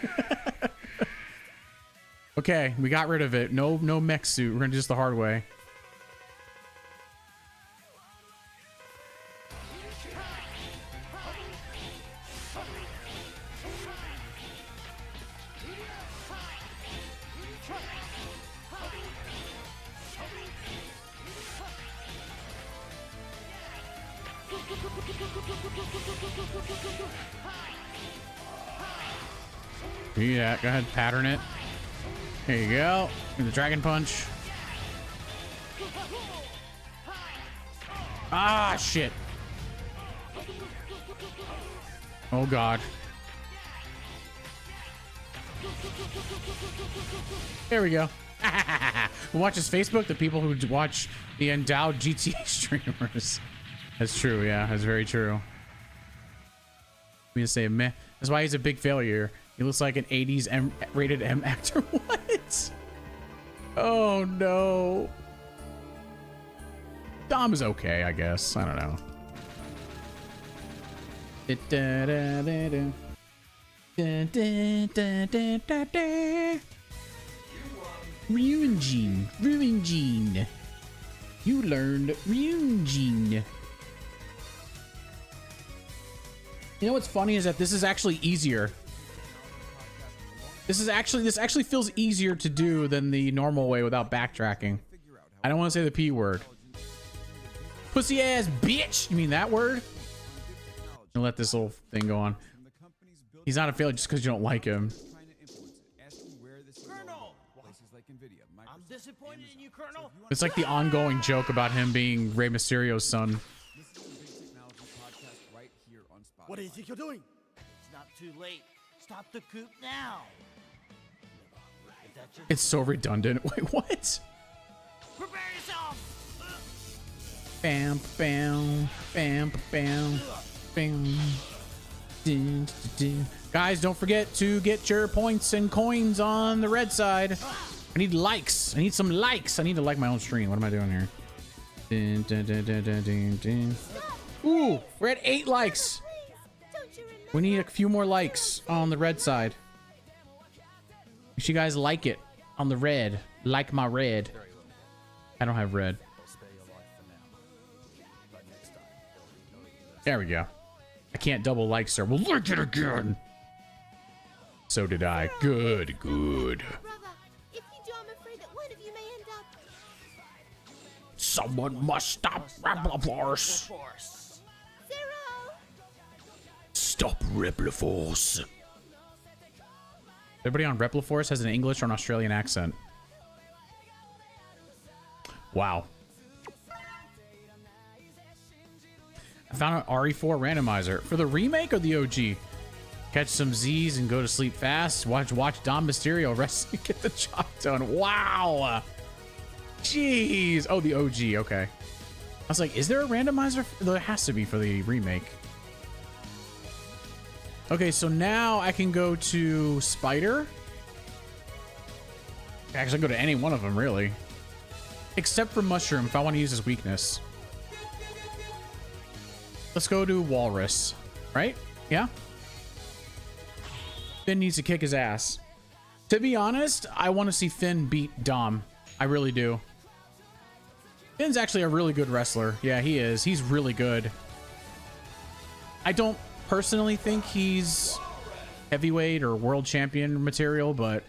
Okay, we got rid of it. No mech suit. We're gonna do this the hard way. Yeah, go ahead, pattern it. There you go. Do the dragon punch. Ah, shit. Oh, God. There we go. Who watches Facebook? The people who watch the endowed GTA streamers. That's true, yeah. That's very true. We just say meh. That's why he's a big failure. He looks like an 80s rated M actor. What? Oh, no. Dom is okay, I guess. I don't know. Rune Gene. You learned Rune Gene. You know what's funny is that this is actually easier. This actually feels easier to do than the normal way without backtracking. I don't want to say the P word. Pussy ass bitch. You mean that word? And let this little thing go on. He's not a failure just because you don't like him. Colonel! I'm disappointed in you, Colonel. It's like the ongoing joke about him being Rey Mysterio's son. What do you think you're doing? It's not too late. Stop the coup now. It's so redundant. Wait, what? Prepare yourself. Bam, bam, bam, bam, bam. Dun, dun, dun. Guys, don't forget to get your points and coins on the red side. I need likes. I need some likes. I need to like my own stream. What am I doing here? Dun, dun, dun, dun, dun, dun, dun. Ooh, we're at 8 likes. We need a few more likes on the red side. Make sure you guys like it on the red. Like my red. I don't have red. There we go. I can't double like, sir. Well, like it again. So did I. Good, good. Brother, if you do, I'm afraid that one of you may end up. Someone must stop Repliforce. Zero! Stop Repliforce. Everybody on Repliforce has an English or an Australian accent. Wow. I found an RE4 randomizer. For the remake or the OG? Catch some Z's and go to sleep fast. Watch Dom Mysterio rest and get the job done. Wow. Jeez. Oh, the OG. Okay. I was like, is there a randomizer? There has to be for the remake. Okay, so now I can go to Spider. Actually, I can go to any one of them, really. Except for Mushroom, if I want to use his weakness. Let's go to Walrus. Right? Yeah? Finn needs to kick his ass. To be honest, I want to see Finn beat Dom. I really do. Finn's actually a really good wrestler. Yeah, he is. He's really good. I don't personally think he's heavyweight or world champion material, but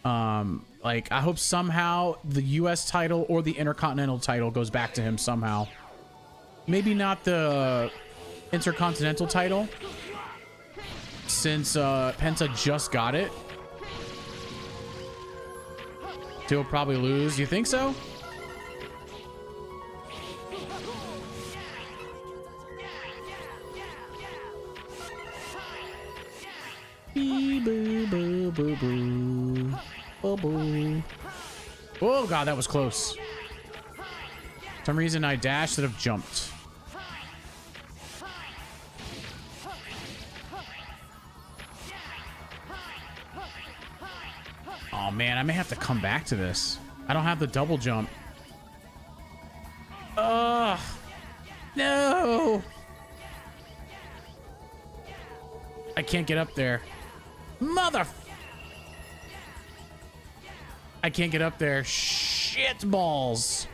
like I hope somehow the US title or the Intercontinental title goes back to him somehow. Maybe not the Intercontinental title, since Penta just got it. He'll probably lose. You think so? Boo, boo, boo, boo. Boo, boo. Oh god, that was close. For some reason I dashed instead of jumped. Oh man, I may have to come back to this. I don't have the double jump. Ugh. No. I can't get up there. Mother. I can't get up there. Shit balls.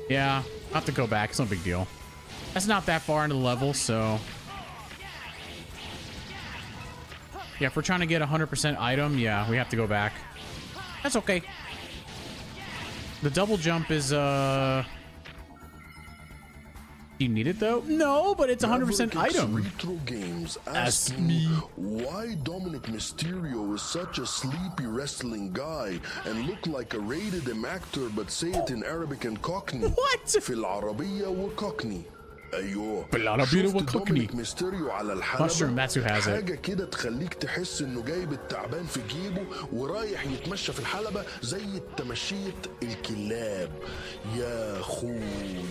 Yeah, I'll have to go back. It's no big deal. That's not that far into the level, so. Yeah, if we're trying to get 100% item, yeah, we have to go back. That's okay. The double jump is, Do you need it though? No, but it's 100% item. Retro Games asked me why Dominic Mysterio is such a sleepy wrestling guy and look like a rated M actor but say it in Arabic and Cockney. What? في العربية وكوكني. ايوه بالعربية وكوكني. دومينيك ميستيريو على الحلبة. Mushroom, that's who has it. حاجة كده تخليك تحس انه جايب التعبان في جيبه ورايح يتمشى في الحلبة زي تمشية الكلاب. يا خوي.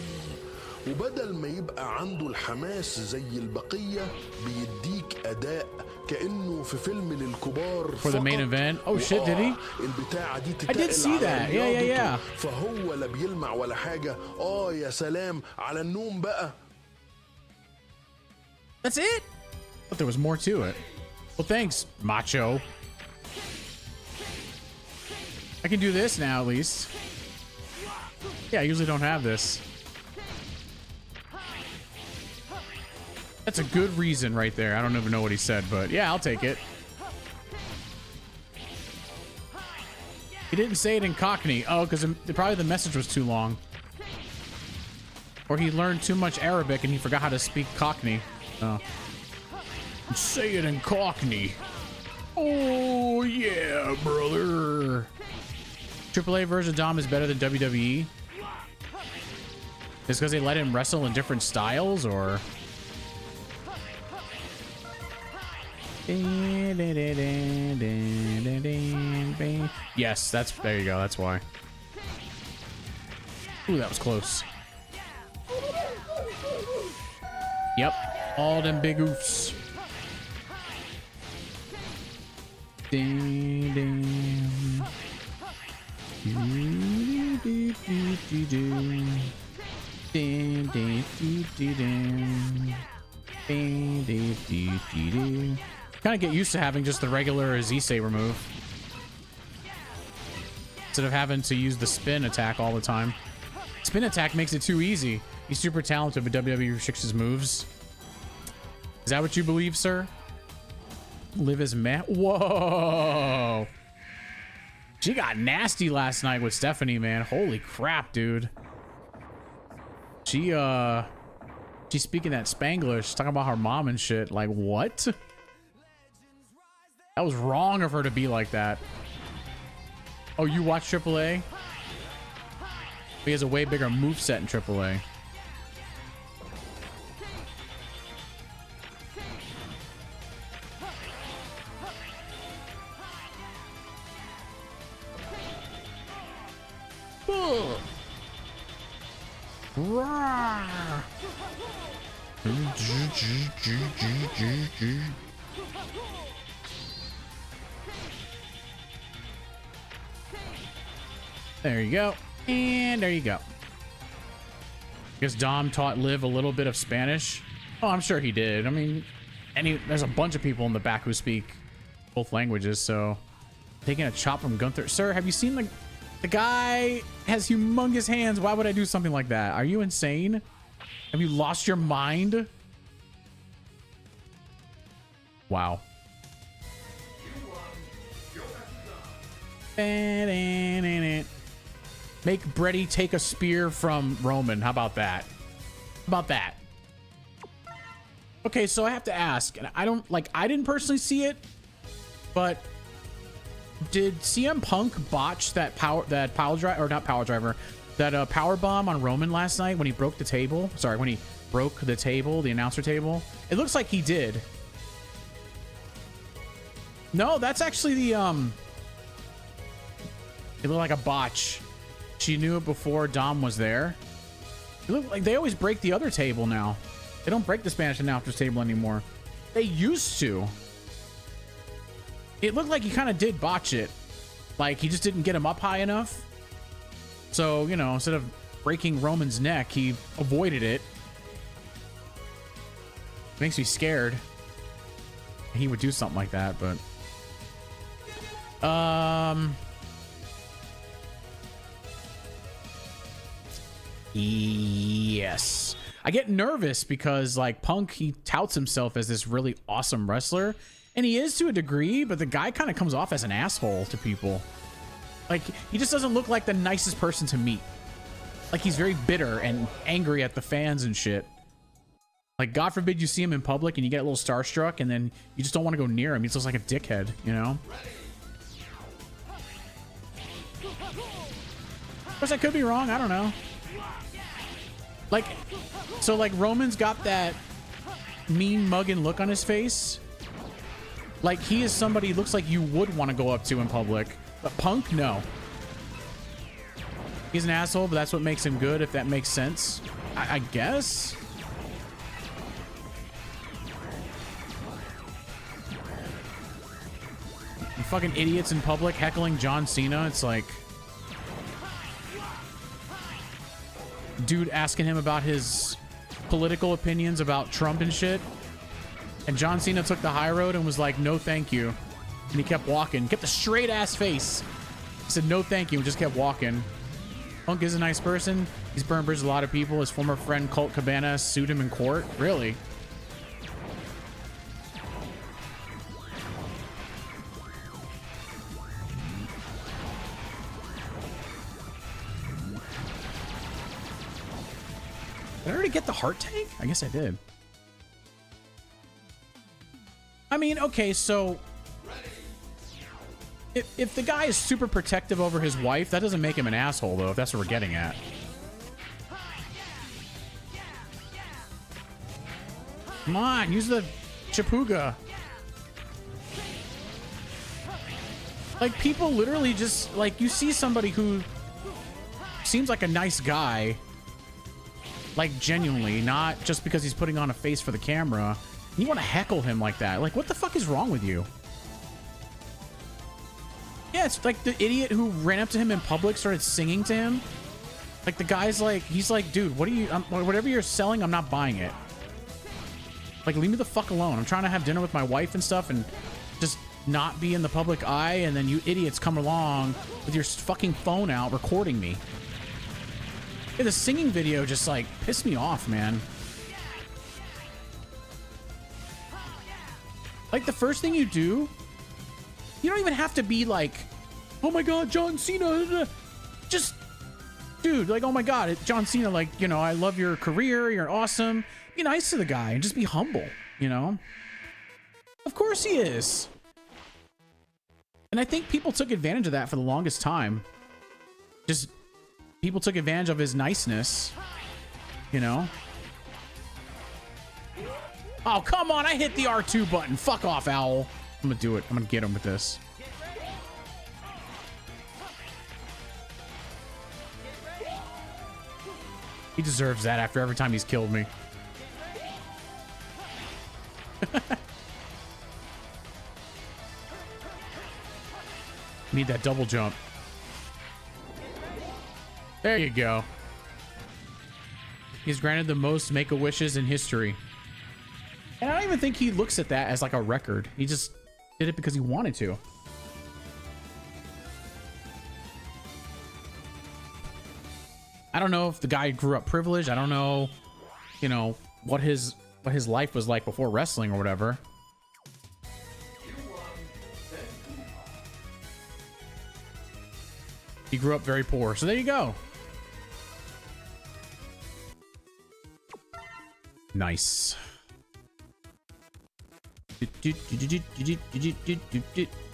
وبدل ما يبقى عنده الحماس زي البقية بيديك أداء كأنه في فيلم للكبار For the main event? Oh shit, did he? البتاعة دي I did see that. Yeah. فهو لا بيلمع ولا حاجة. يا سلام على النوم بقى. That's it? But there was more to it. Well, thanks, Macho. I can do this now, at least. Yeah, I usually don't have this. That's a good reason right there. I don't even know what he said, but yeah, I'll take it. He didn't say it in Cockney. Oh, because probably the message was too long. Or he learned too much Arabic and he forgot how to speak Cockney. Oh. Say it in Cockney. Oh, yeah, brother. AAA version of Dom is better than WWE? Is because they let him wrestle in different styles, or... Yes, there you go, that's why. Ooh, that was close. Yep, all them big oofs. Kind of get used to having just the regular Z-Saber move instead of having to use the spin attack all the time. Spin attack makes it too easy. He's super talented, but WWE restricts his moves. Is that what you believe, sir? Liv is meh. Whoa. She got nasty last night with Stephanie, man. Holy crap, dude. She's speaking that Spanglish, talking about her mom and shit. Like, what? That was wrong of her to be like that. Oh, you watch AAA? He has a way bigger moveset in AAA. There you go. And there you go. Guess Dom taught Liv a little bit of Spanish. Oh, I'm sure he did. I mean, there's a bunch of people in the back who speak both languages, so taking a chop from Gunther. Sir, have you seen the guy has humongous hands? Why would I do something like that? Are you insane? Have you lost your mind? Wow. Make Bretty take a spear from Roman. How about that? How about that? Okay, so I have to ask, and I didn't personally see it, but did CM Punk botch that power bomb on Roman last night when he broke the table? Sorry, when he broke the table, the announcer table. It looks like he did. No, that's actually the it looked like a botch. She knew it before Dom was there. It looked like they always break the other table now. They don't break the Spanish announcers table anymore. They used to. It looked like he kind of did botch it. Like he just didn't get him up high enough. So, you know, instead of breaking Roman's neck, he avoided it. Makes me scared. He would do something like that, but yes. I get nervous because like Punk, he touts himself as this really awesome wrestler, and he is to a degree, but the guy kind of comes off as an asshole to people. Like he just doesn't look like the nicest person to meet. Like he's very bitter and angry at the fans and shit. Like God forbid you see him in public and you get a little starstruck and then you just don't want to go near him. He just looks like a dickhead, you know? Of course I could be wrong, I don't know. Like, so like Roman's got that mean mugging look on his face. Like he is somebody looks like you would want to go up to in public. But Punk, no. He's an asshole, but that's what makes him good, if that makes sense. I guess. You fucking idiots in public heckling John Cena. It's like, dude asking him about his political opinions about Trump and shit. And John Cena took the high road and was like, no, thank you. And he kept walking, kept a straight ass face. He said, no, thank you, and just kept walking. Punk is a nice person. He's burned bridges with a lot of people. His former friend Colt Cabana sued him in court. Really? Did I already get the heart tank? I guess I did. I mean, okay, so if the guy is super protective over his wife, that doesn't make him an asshole, though, if that's what we're getting at. Come on, use the Chapuga. Like, people literally just, like, you see somebody who seems like a nice guy, like, genuinely, not just because he's putting on a face for the camera, and you want to heckle him like that. Like, what the fuck is wrong with you? Yeah, it's like the idiot who ran up to him in public, started singing to him. Like, the guy's like, he's like, dude, what are you, whatever you're selling, I'm not buying it. Like, leave me the fuck alone. I'm trying to have dinner with my wife and stuff and just not be in the public eye, and then you idiots come along with your fucking phone out recording me. Yeah, the singing video just like pissed me off, man. Like the first thing you do, you don't even have to be like, oh my God, John Cena. Just, dude, like, oh my God, John Cena, like, you know, I love your career. You're awesome. Be nice to the guy and just be humble, you know? Of course he is. And I think people took advantage of that for the longest time. Just people took advantage of his niceness, you know? Oh, come on. I hit the R2 button. Fuck off, Owl. I'm gonna do it. I'm gonna get him with this. He deserves that after every time he's killed me. Need that double jump. There you go. He's granted the most Make-A-Wishes in history. And I don't even think he looks at that as like a record. He just did it because he wanted to. I don't know if the guy grew up privileged. I don't know, you know, what his life was like before wrestling or whatever. He grew up very poor. So there you go. Nice.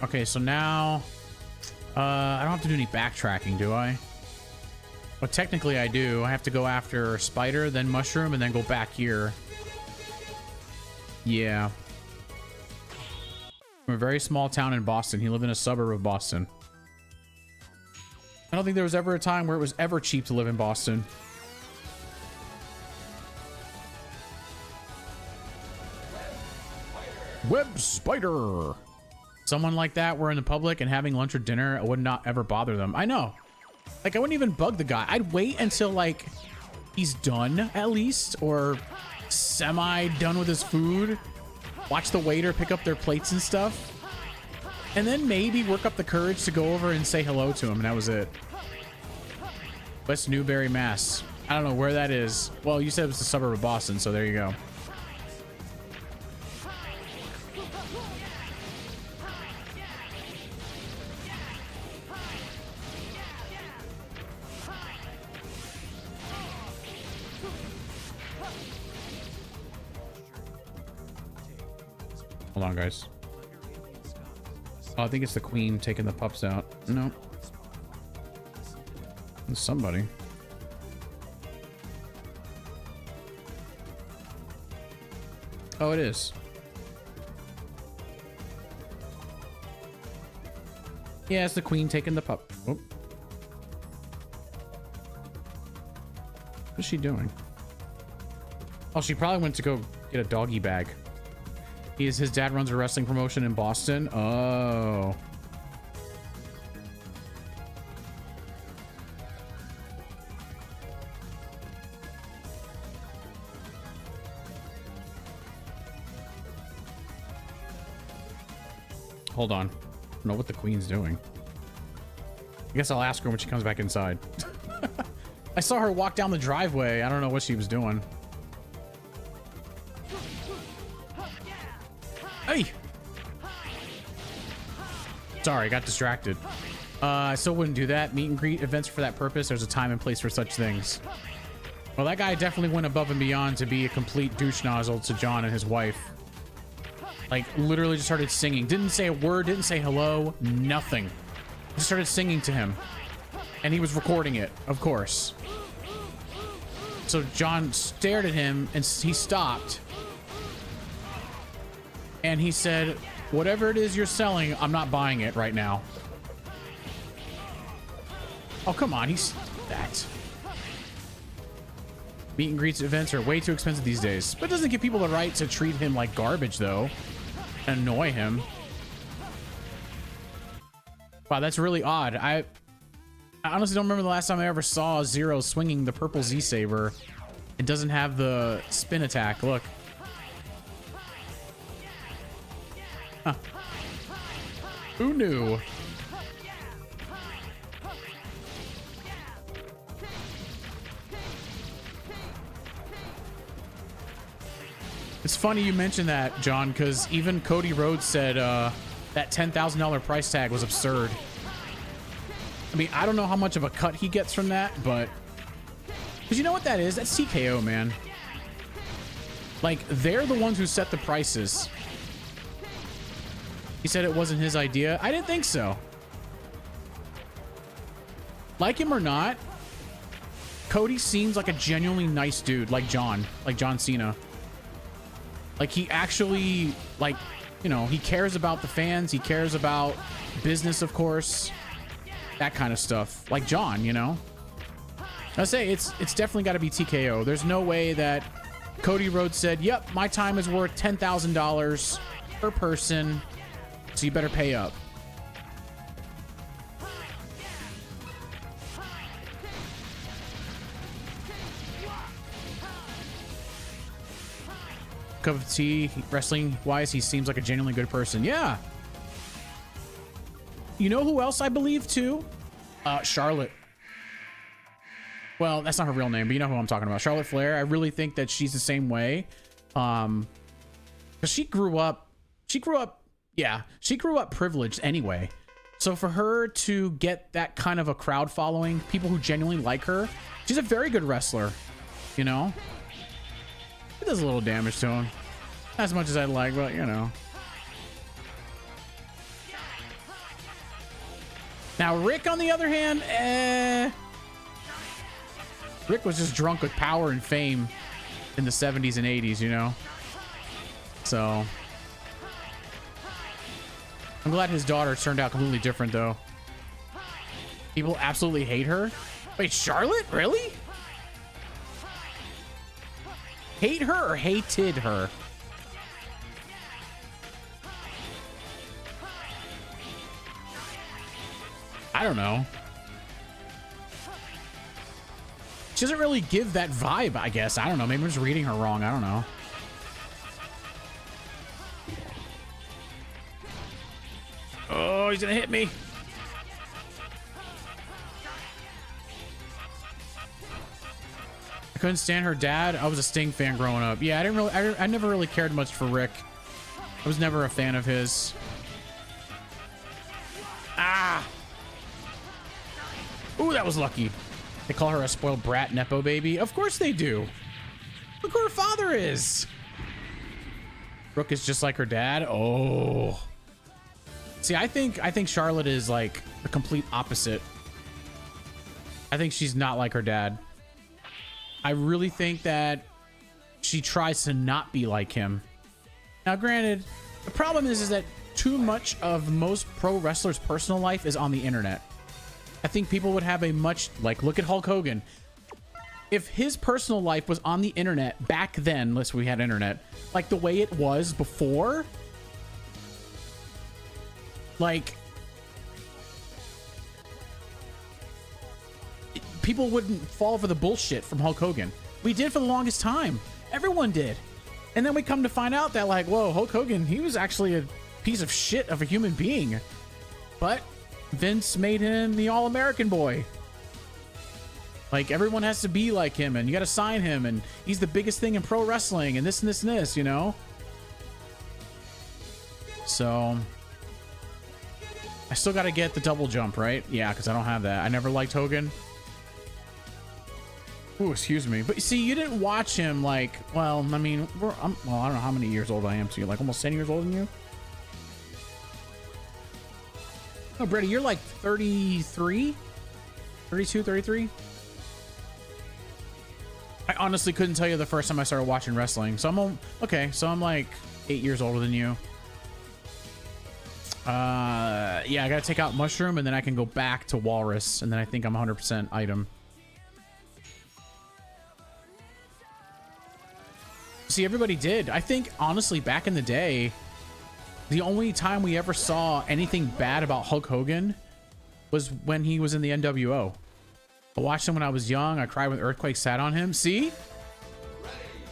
Okay, so now I don't have to do any backtracking, do I? Well, technically I do. I have to go after Spider, then Mushroom, and then go back here. Yeah. From a very small town in Boston. He lived in a suburb of Boston. I don't think there was ever a time where it was ever cheap to live in Boston. Web Spider. Someone like that were in the public and having lunch or dinner, it would not ever bother them. I know. Like, I wouldn't even bug the guy. I'd wait until, like, he's done, at least, or semi-done with his food. Watch the waiter pick up their plates and stuff. And then maybe work up the courage to go over and say hello to him, and that was it. West Newbury, Mass. I don't know where that is. Well, you said it was the suburb of Boston, so there you go. Hold on, guys. Oh, I think it's the queen taking the pups out. No. It's somebody. Oh, it is. Yeah, it's the queen taking the pup. Oh. What's she doing? Oh, she probably went to go get a doggy bag. His dad runs a wrestling promotion in Boston. Oh. Hold on. I don't know what the queen's doing. I guess I'll ask her when she comes back inside. I saw her walk down the driveway. I don't know what she was doing. Hey! Sorry, I got distracted. I still wouldn't do that. Meet and greet events for that purpose. There's a time and place for such things. Well, that guy definitely went above and beyond to be a complete douche nozzle to John and his wife. Like, literally just started singing. Didn't say a word, didn't say hello, nothing. Just started singing to him. And he was recording it, of course. So John stared at him and he stopped. And he said, whatever it is you're selling, I'm not buying it right now. Oh, come on. He's that. Meet and greets events are way too expensive these days. But it doesn't give people the right to treat him like garbage, though. And annoy him. Wow, that's really odd. I honestly don't remember the last time I ever saw Zero swinging the purple Z-Saber. It doesn't have the spin attack. Look. Huh. Who knew? funny you mentioned that, John, because even Cody Rhodes said that $10,000 price tag was absurd. I mean, I don't know how much of a cut he gets from that, but because you know what that is? That's TKO, man. Like, they're the ones who set the prices. He said it wasn't his idea. I didn't think so. Like him or not, Cody seems like a genuinely nice dude, like John Cena. Like, he actually, like, you know, he cares about the fans. He cares about business, of course. That kind of stuff. Like John, you know? I say it's definitely got to be TKO. There's no way that Cody Rhodes said, yep, my time is worth $10,000 per person, so you better pay up. Cup of tea, wrestling wise, he seems like a genuinely good person. Yeah. You know who else I believe too? Charlotte. Well, that's not her real name, but you know who I'm talking about. Charlotte Flair. I really think that she's the same way. Because she grew up privileged anyway. So for her to get that kind of a crowd following, people who genuinely like her, she's a very good wrestler, you know? It does a little damage to him. Not as much as I'd like, but you know. Now, Rick, on the other hand, Rick was just drunk with power and fame in the 70s and 80s, you know? So I'm glad his daughter turned out completely different, though. People absolutely hate her. Wait, Charlotte? Really? Hate her or hated her? I don't know. She doesn't really give that vibe, I guess. I don't know. Maybe I'm just reading her wrong. I don't know. Oh, he's gonna hit me. I couldn't stand her dad. I was a Sting fan growing up. Yeah, I never really cared much for Rick. I was never a fan of his. Ah! Ooh, that was lucky. They call her a spoiled brat, Nepo baby. Of course they do. Look who her father is. Brooke is just like her dad. Oh. See, I think Charlotte is like the complete opposite. I think she's not like her dad. I really think that she tries to not be like him. Now, granted, the problem is that too much of most pro wrestlers' personal life is on the internet. I think people would have a much, like, look at Hulk Hogan. If his personal life was on the internet back then, unless we had internet, like the way it was before, like, people wouldn't fall for the bullshit from Hulk Hogan. We did for the longest time. Everyone did. And then we come to find out that, like, whoa, Hulk Hogan, he was actually a piece of shit of a human being. But Vince made him the All-American boy. Like, everyone has to be like him, and you got to sign him, and he's the biggest thing in pro wrestling, and this and this and this, you know? So I still got to get the double jump, right? Yeah, because I don't have that. I never liked Hogan. Ooh, excuse me. But see, you didn't watch him, like, well, I mean, well, I don't know how many years old I am to you. Like, almost 10 years older than you? Oh, Brady, you're like 33? 32, 33? I honestly couldn't tell you the first time I started watching wrestling. So I'm like 8 years older than you. Yeah, I gotta take out Mushroom, and then I can go back to Walrus, and then I think I'm 100% item. See, everybody did. I think, honestly, back in the day, the only time we ever saw anything bad about Hulk Hogan was when he was in the NWO. I watched him when I was young. I cried when Earthquake sat on him. See?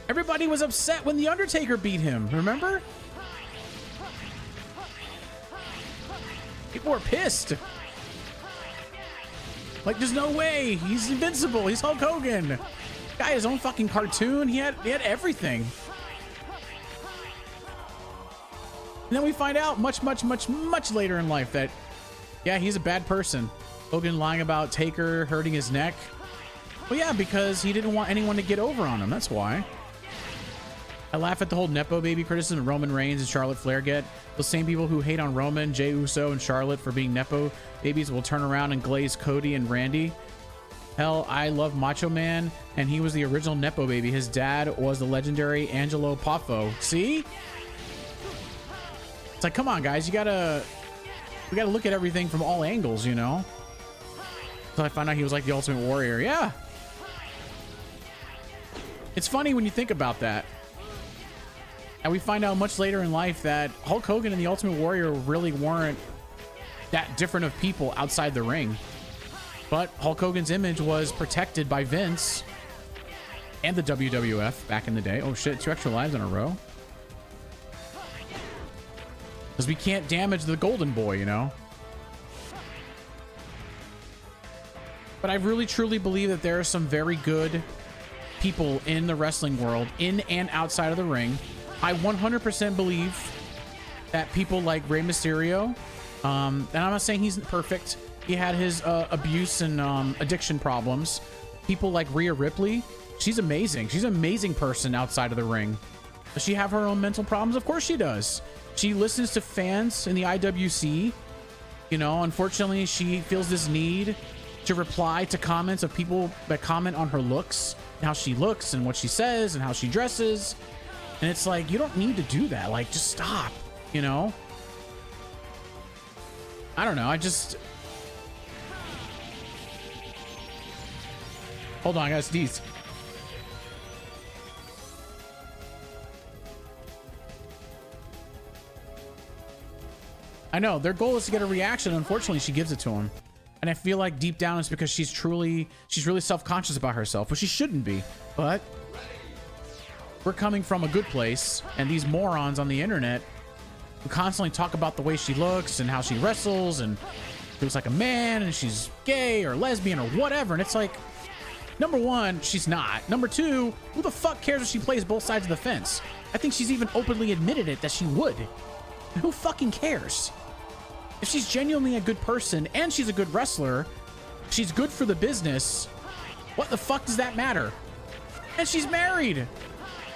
Everybody was upset when The Undertaker beat him. Remember? People were pissed. Like, there's no way. He's invincible. He's Hulk Hogan. Guy had his own fucking cartoon. He had everything. And then we find out much later in life that, yeah, he's a bad person. Hogan lying about Taker hurting his neck. Well, yeah, because he didn't want anyone to get over on him. That's why. I laugh at the whole Nepo baby criticism Roman Reigns and Charlotte Flair get. The same people who hate on Roman, Jey Uso, and Charlotte for being Nepo babies will turn around and glaze Cody and Randy. Hell, I love Macho Man, and he was the original Nepo baby. His dad was the legendary Angelo Poffo. See? It's like, come on, guys. We gotta look at everything from all angles, you know? So I found out he was like the Ultimate Warrior. Yeah. It's funny when you think about that. And we find out much later in life that Hulk Hogan and the Ultimate Warrior really weren't that different of people outside the ring. But Hulk Hogan's image was protected by Vince and the WWF back in the day. Oh shit, 2 extra lives in a row. Because we can't damage the Golden Boy, you know? But I really truly believe that there are some very good people in the wrestling world, in and outside of the ring. I 100% believe that people like Rey Mysterio, and I'm not saying he's perfect. He had his abuse and addiction problems. People like Rhea Ripley, she's amazing. She's an amazing person outside of the ring. Does she have her own mental problems? Of course she does. She listens to fans in the IWC. You know, unfortunately, she feels this need to reply to comments of people that comment on her looks, and how she looks and what she says and how she dresses. And it's like, you don't need to do that. Like, just stop, you know? I don't know. Hold on, I gotta sneeze. I know, their goal is to get a reaction. Unfortunately, she gives it to him. And I feel like deep down it's because she's really self-conscious about herself, which she shouldn't be. But we're coming from a good place, and these morons on the internet who constantly talk about the way she looks and how she wrestles and looks like a man and she's gay or lesbian or whatever. And it's like, number one, she's not. Number two, who the fuck cares if she plays both sides of the fence? I think she's even openly admitted it that she would. And who fucking cares? If she's genuinely a good person and she's a good wrestler, she's good for the business, what the fuck does that matter? And she's married.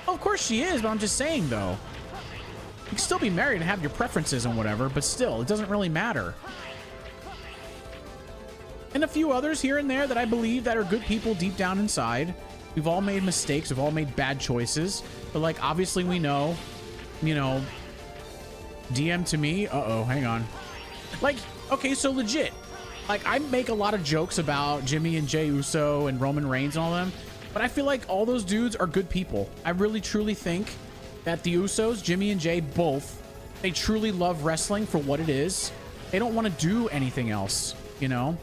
Well, of course she is, but I'm just saying though. You can still be married and have your preferences and whatever, but still, it doesn't really matter. And a few others here and there that I believe that are good people deep down inside. We've all made mistakes. We've all made bad choices. But like, obviously we know, you know, DM to me. Uh-oh, hang on. Like, okay, so legit. Like, I make a lot of jokes about Jimmy and Jey Uso and Roman Reigns and all them, but I feel like all those dudes are good people. I really, truly think that the Usos, Jimmy and Jey, both, they truly love wrestling for what it is. They don't want to do anything else, you know?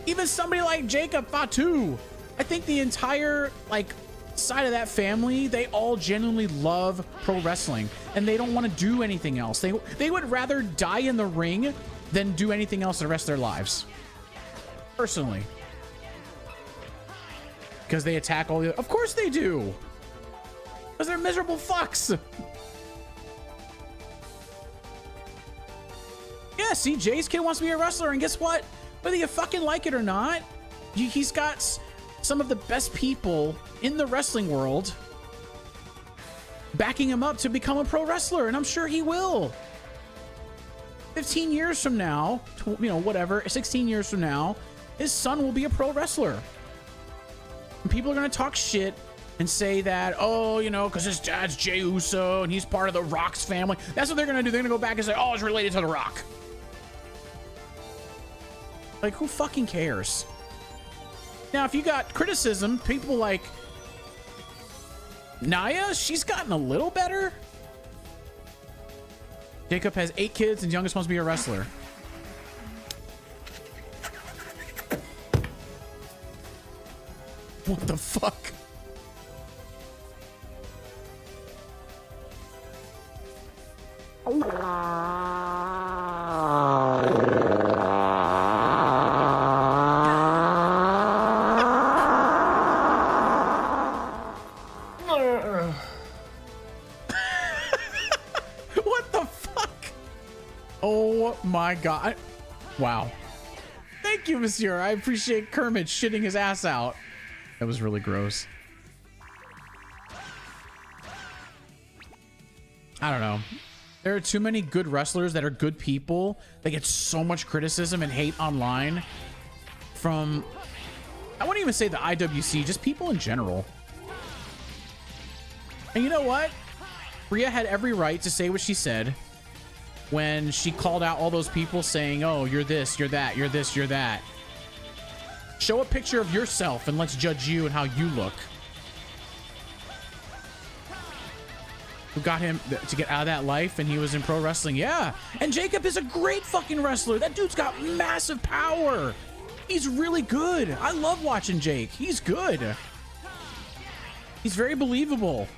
Even somebody like Jacob Fatu. I think the entire, like, side of that family, they all genuinely love pro wrestling and they don't want to do anything else. They would rather die in the ring than do anything else the rest of their lives. Personally. Because they attack all the... Of course they do! Because they're miserable fucks! Yeah, see, Jay's kid wants to be a wrestler, and guess what? Whether you fucking like it or not, he's got some of the best people in the wrestling world backing him up to become a pro wrestler, and I'm sure he will. 15 years from now, you know, whatever, 16 years from now, his son will be a pro wrestler. And people are going to talk shit and say that, oh, you know, because his dad's Jey Uso and he's part of the Rock's family. That's what they're going to do. They're going to go back and say, oh, it's related to the Rock. Like, who fucking cares? Now, if you got criticism, people like Naya, she's gotten a little better. Jacob has 8 kids and youngest wants to be a wrestler. What the fuck? What the fuck? Oh my god. Wow. Thank you, monsieur. I appreciate Kermit shitting his ass out. That was really gross. I don't know. There are too many good wrestlers that are good people. They get so much criticism and hate online from, I wouldn't even say the IWC, just people in general. And you know what? Rhea had every right to say what she said when she called out all those people saying, oh, you're this, you're that, you're this, you're that. Show a picture of yourself and let's judge you and how you look. Who got him to get out of that life and he was in pro wrestling? Yeah. And Jacob is a great fucking wrestler. That dude's got massive power. He's really good. I love watching Jake. He's good. He's very believable.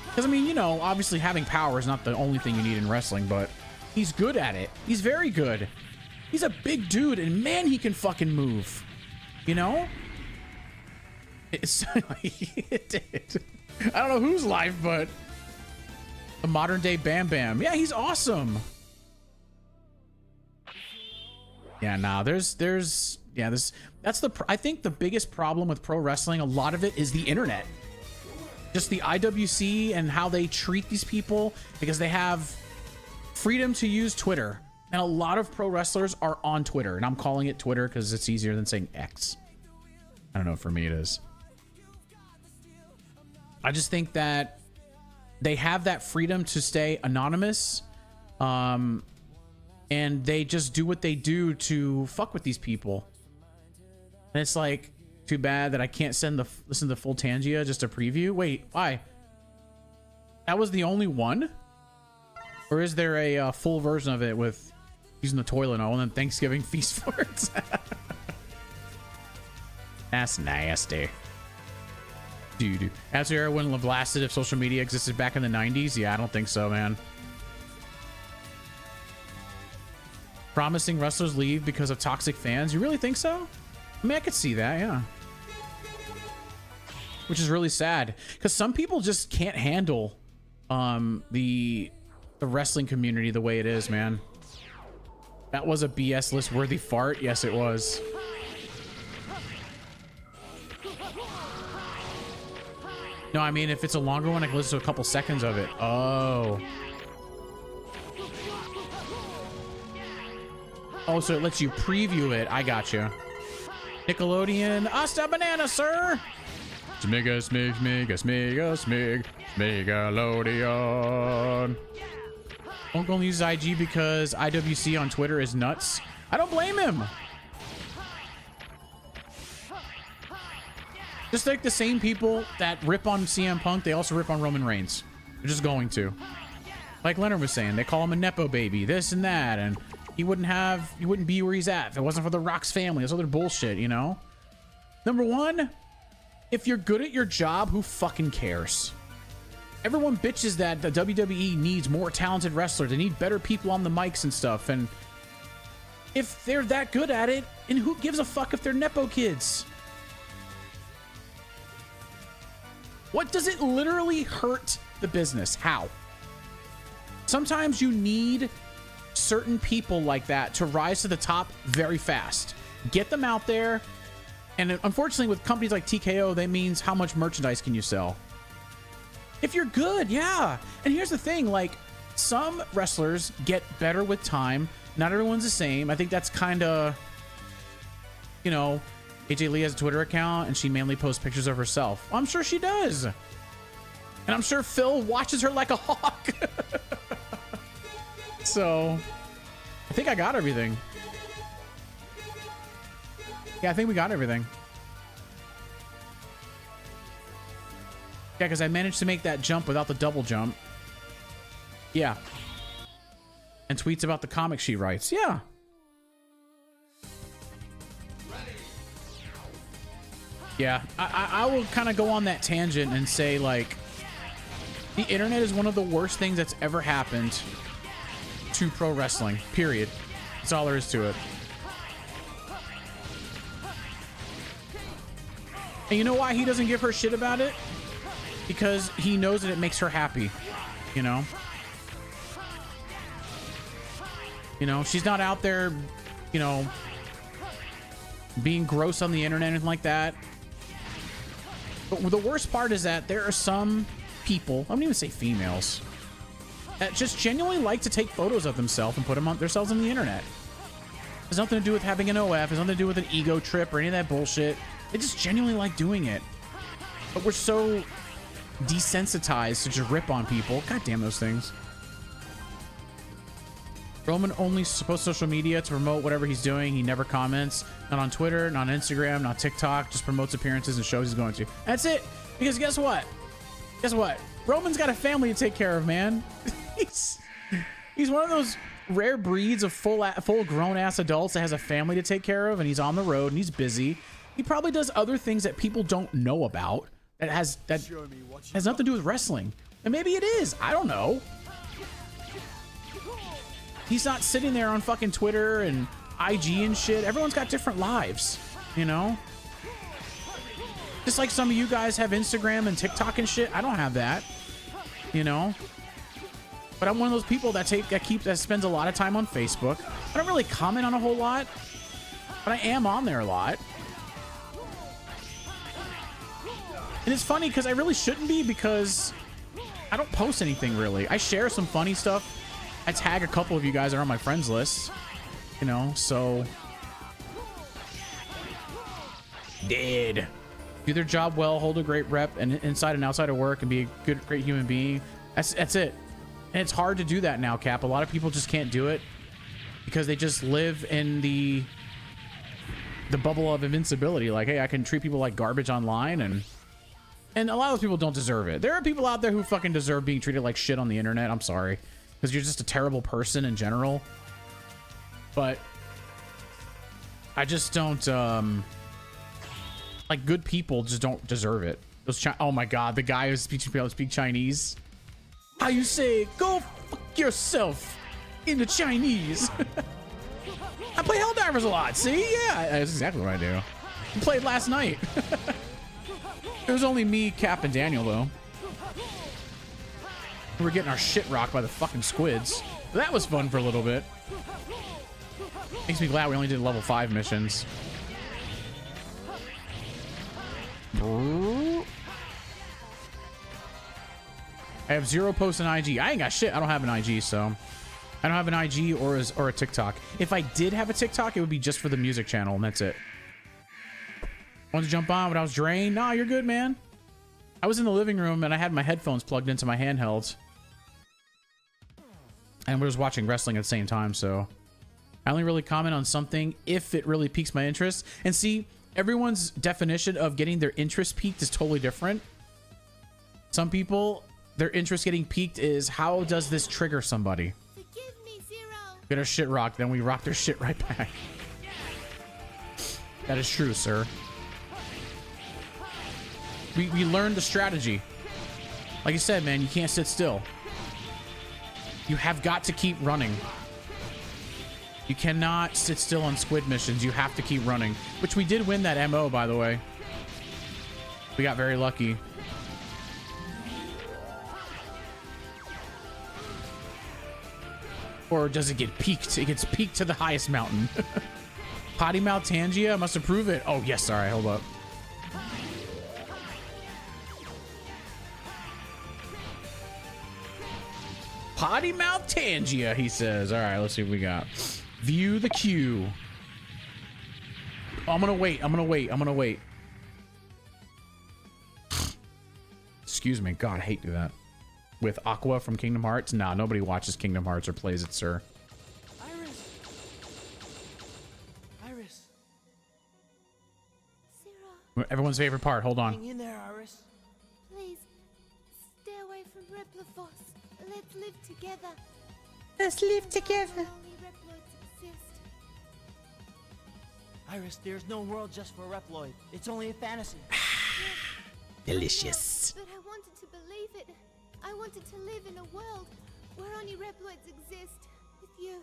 Because, I mean, you know, obviously having power is not the only thing you need in wrestling, but he's good at it. He's very good. He's a big dude, and man, he can fucking move. You know? It's, it did. I don't know whose life, but the modern day Bam Bam. Yeah, he's awesome. Yeah, nah, that's I think the biggest problem with pro wrestling, a lot of it is the internet. Just the IWC and how they treat these people, because they have freedom to use Twitter. And a lot of pro wrestlers are on Twitter. And I'm calling it Twitter because it's easier than saying X. I don't know, for me it is. I just think that they have that freedom to stay anonymous. And they just do what they do to fuck with these people. And it's like, too bad that I can't listen to the full Tangia, just a preview. Wait, why? That was the only one? Or is there a full version of it with using the toilet and all, and then Thanksgiving feast for it? That's nasty. Dude. As the era wouldn't have lasted if social media existed back in the 90s? Yeah, I don't think so, man. Promising wrestlers leave because of toxic fans? You really think so? I mean, I could see that, yeah. Which is really sad, because some people just can't handle the wrestling community the way it is, man. That was a BS list worthy fart. Yes, it was. No, I mean, if it's a longer one, I can listen to a couple seconds of it. Oh. Oh, so it lets you preview it. I got you. Nickelodeon. Asta banana, sir. Smigga, smig, smigga, smigga, smig. Smigalodion. Won't go use IG because IWC on Twitter is nuts. I don't blame him. Just like the same people that rip on CM Punk, they also rip on Roman Reigns. They're just going to. Like Leonard was saying, they call him a Nepo baby, this and that, and he wouldn't be where he's at if it wasn't for the Rock's family. That's other bullshit, you know? Number one, if you're good at your job, who fucking cares? Everyone bitches that the WWE needs more talented wrestlers. They need better people on the mics and stuff. And if they're that good at it, and who gives a fuck if they're Nepo kids? What does it literally hurt the business? How? Sometimes you need certain people like that to rise to the top very fast. Get them out there. And unfortunately, with companies like TKO, that means how much merchandise can you sell? If you're good, yeah. And here's the thing, like, some wrestlers get better with time. Not everyone's the same. I think that's kind of, you know, AJ Lee has a Twitter account and she mainly posts pictures of herself. Well, I'm sure she does. And I'm sure Phil watches her like a hawk. So, I think I got everything. Yeah, I think we got everything. Yeah, because I managed to make that jump without the double jump. Yeah. And tweets about the comic she writes. Yeah. Yeah, I will kind of go on that tangent and say, like, the internet is one of the worst things that's ever happened to pro wrestling, period. That's all there is to it. And you know why he doesn't give her shit about it? because he knows that it makes her happy, you know? You know, she's not out there, you know, being gross on the internet and anything like that. But the worst part is that there are some people, I don't even say females, that just genuinely like to take photos of themselves and put them on themselves on the internet. It has nothing to do with having an OF. It has nothing to do with an ego trip or any of that bullshit. They just genuinely like doing it. But we're so desensitized to just rip on people. God damn those things. Roman only posts social media to promote whatever he's doing. He never comments. Not on Twitter, not on Instagram, not TikTok. Just promotes appearances and shows he's going to. That's it. Because guess what? Guess what? Roman's got a family to take care of, man. he's one of those rare breeds of full grown ass adults that has a family to take care of, and he's on the road and he's busy. He probably does other things that people don't know about that has nothing to do with wrestling. And maybe it is. I don't know. He's not sitting there on fucking Twitter and IG and shit. Everyone's got different lives, you know? Just like some of you guys have Instagram and TikTok and shit. I don't have that, you know? But I'm one of those people that spends a lot of time on Facebook. I don't really comment on a whole lot, but I am on there a lot. And it's funny because I really shouldn't be, because I don't post anything really. I share some funny stuff. I tag a couple of you guys that are on my friends list, you know, so. Dead. Do their job well, hold a great rep and inside and outside of work, and be a great human being. That's it. And it's hard to do that now, Cap. A lot of people just can't do it because they just live in the bubble of invincibility. Like, hey, I can treat people like garbage online, and a lot of those people don't deserve it. There are people out there who fucking deserve being treated like shit on the internet. I'm sorry. Because you're just a terrible person in general. But I just don't, like, good people just don't deserve it. Oh my god, the guy who's teaching people to speak Chinese. How you say, go fuck yourself in the Chinese. I play Helldivers a lot, see? Yeah, that's exactly what I do. I played last night. It was only me, Cap, and Daniel, though. We were getting our shit rocked by the fucking squids. That was fun for a little bit. Makes me glad we only did level 5 missions. I have 0 posts on IG. I ain't got shit. I don't have an IG, so I don't have an IG or a TikTok. If I did have a TikTok, it would be just for the music channel, and that's it. Wanted to jump on when I was drained? Nah, you're good, man. I was in the living room and I had my headphones plugged into my handhelds. And we was watching wrestling at the same time, so I only really comment on something if it really piques my interest. And see, everyone's definition of getting their interest piqued is totally different. Some people, their interest getting piqued is, how does this trigger somebody? Forgive me, Zero. Get our shit rocked, then we rock their shit right back. That is true, sir. We learned the strategy. Like you said, man, you can't sit still. You have got to keep running. You cannot sit still on squid missions. You have to keep running. Which we did win that MO, by the way. We got very lucky. Or does it get peaked? It gets peaked to the highest mountain. Potty mouth Tangia must approve it. Oh, yes. All right, hold up. Potty mouth Tangia, he says. All right, let's see what we got. View the queue. Oh, I'm gonna wait. Excuse me. God, I hate to do that. With Aqua from Kingdom Hearts? Nah, nobody watches Kingdom Hearts or plays it, sir. Iris. Zero, Everyone's favorite part. Hold on. Hang in there, Iris. please, stay away from Replifos. Let's live together. Let's live together. Only Reploids exist. Iris, there's no world just for Reploid. It's only a fantasy. Delicious. But I wanted to believe it. I wanted to live in a world where only Reploids exist with you.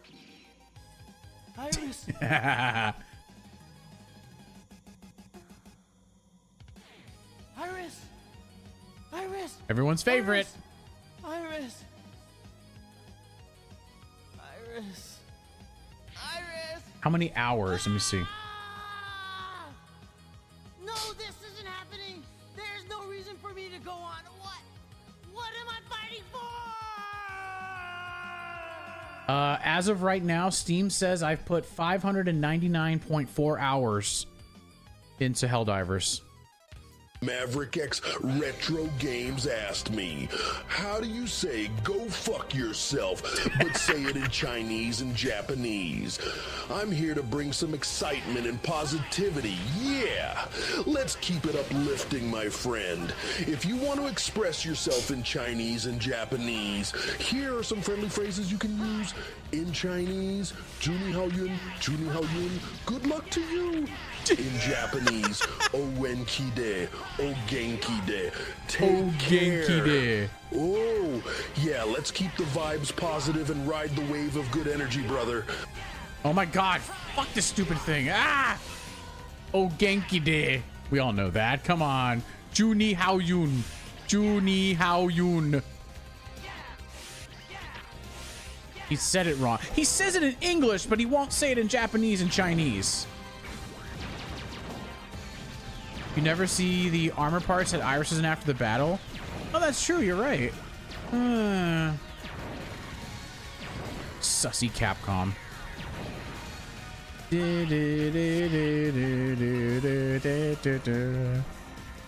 Iris! Iris! Iris! Everyone's favorite. Iris! Iris! Iris! How many hours? Let me see. Ah! No, this isn't happening! There's no reason for me to go on. What am I fighting for? As of right now, Steam says I've put 599.4 hours into Helldivers. Maverick X Retro Games asked me, how do you say go fuck yourself, but say it in Chinese and Japanese? I'm here to bring some excitement and positivity, yeah! Let's keep it uplifting, my friend. If you want to express yourself in Chinese and Japanese, here are some friendly phrases you can use. In Chinese, Juni Hao Yun, good luck to you. In Japanese, Owenki de, O Genki de, take care. Genki de. Oh, yeah, let's keep the vibes positive and ride the wave of good energy, brother. Oh my god, fuck this stupid thing. Ah! Oh, Genki de. We all know that. Come on. Juni Hao Yun. Juni Hao Yun. He said it wrong. He says it in English, but he won't say it in Japanese and Chinese. You never see the armor parts that Iris isn't after the battle? Oh, that's true. You're right. Sussy Capcom.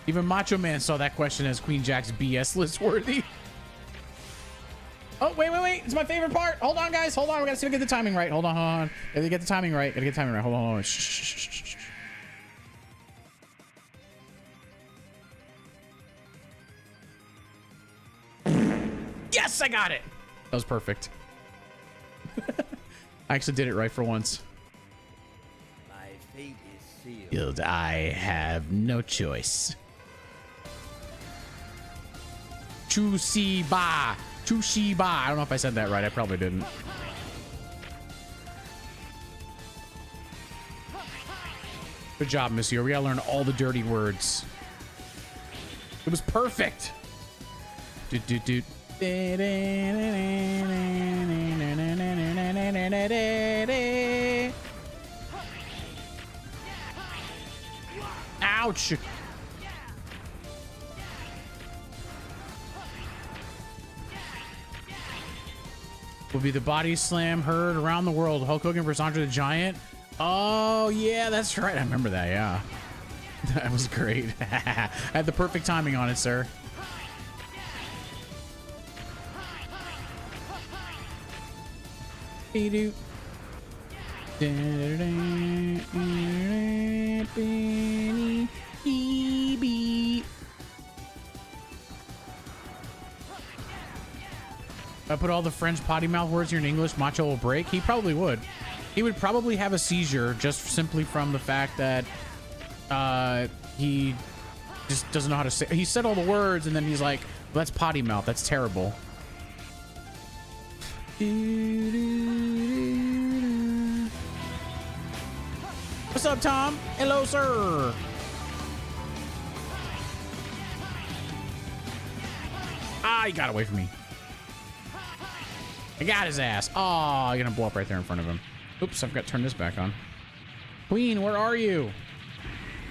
Even Macho Man saw that question as Queen Jack's BS list worthy. Oh, wait. It's my favorite part. Hold on, guys. Hold on. We gotta see if we get the timing right. Hold on. Gotta get the timing right. Hold on. Shh. Yes, I got it. That was perfect. I actually did it right for once. My fate is sealed. I have no choice. Chushiba. I don't know if I said that right. I probably didn't. Good job, Monsieur. We gotta learn all the dirty words. It was perfect. Ouch. Will be the body slam heard around the world. Hulk Hogan versus Andre the Giant. Oh, yeah, that's right. I remember that, yeah. That was great. I had the perfect timing on it, sir. Be-doo. If I put all the French potty mouth words here in English, Macho will break. He probably would. He would probably have a seizure just simply from the fact that he just doesn't know how to say. He said all the words and then he's like, well, that's potty mouth. That's terrible. What's up, Tom? Hello, sir. Ah, he got away from me. I got his ass. Oh, I'm gonna blow up right there in front of him. Oops, I forgot to turn this back on. Queen, where are you?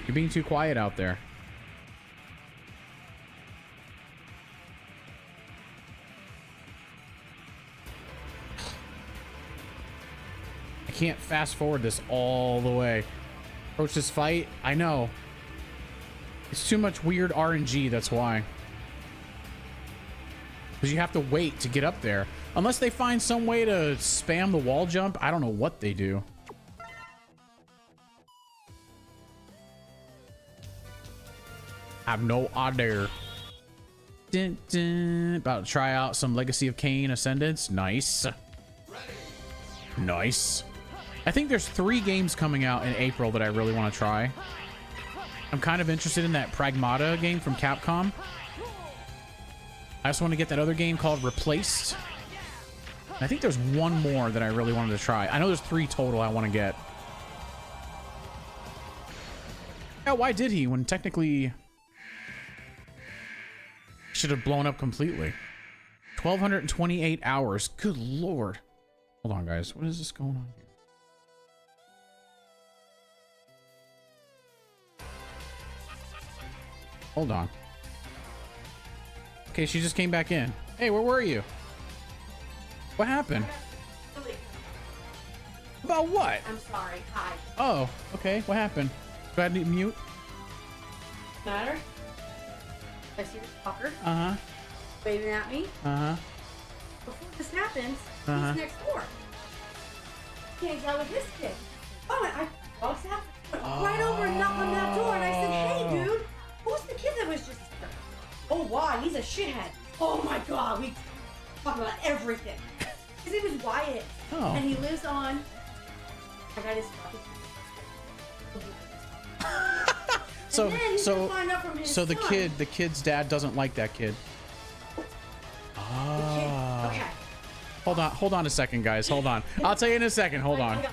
You're being too quiet out there. I can't fast forward this all the way. Approach this fight. I know. It's too much weird RNG, that's why. Because you have to wait to get up there. Unless they find some way to spam the wall jump, I don't know what they do. I have no idea. Dun, dun. About to try out some Legacy of Kain Ascendance. Nice. Nice. I think there's 3 games coming out in April that I really want to try. I'm kind of interested in that Pragmata game from Capcom. I also want to get that other game called Replaced. I think there's one more that I really wanted to try. I know there's 3 total I want to get. Yeah, why did he when technically... should have blown up completely. 1,228 hours. Good lord. Hold on, guys. What is this going on here? Hold on. Okay, she just came back in. Hey, where were you? What happened? About what? I'm sorry. Hi. Oh, okay. What happened? Do I need to mute? Matter? I see this fucker Uh-huh. waving at me. Uh-huh. Before this happens, Uh-huh. he's next door. He hangs out with his kid. Oh, and I walks out, went right over and knocked on that door, and I said, "Hey, dude, who's the kid that was just here?" "Oh, why? He's a shithead." "Oh my God, we talk about everything." His name is Wyatt, Oh. and he lives on. I got his fucking. So, And then you so, can find out from his so the son. the kid's dad doesn't like that kid. Ah. Okay. Hold on a second, guys. Hold on. I'll tell you in a second. Hold on.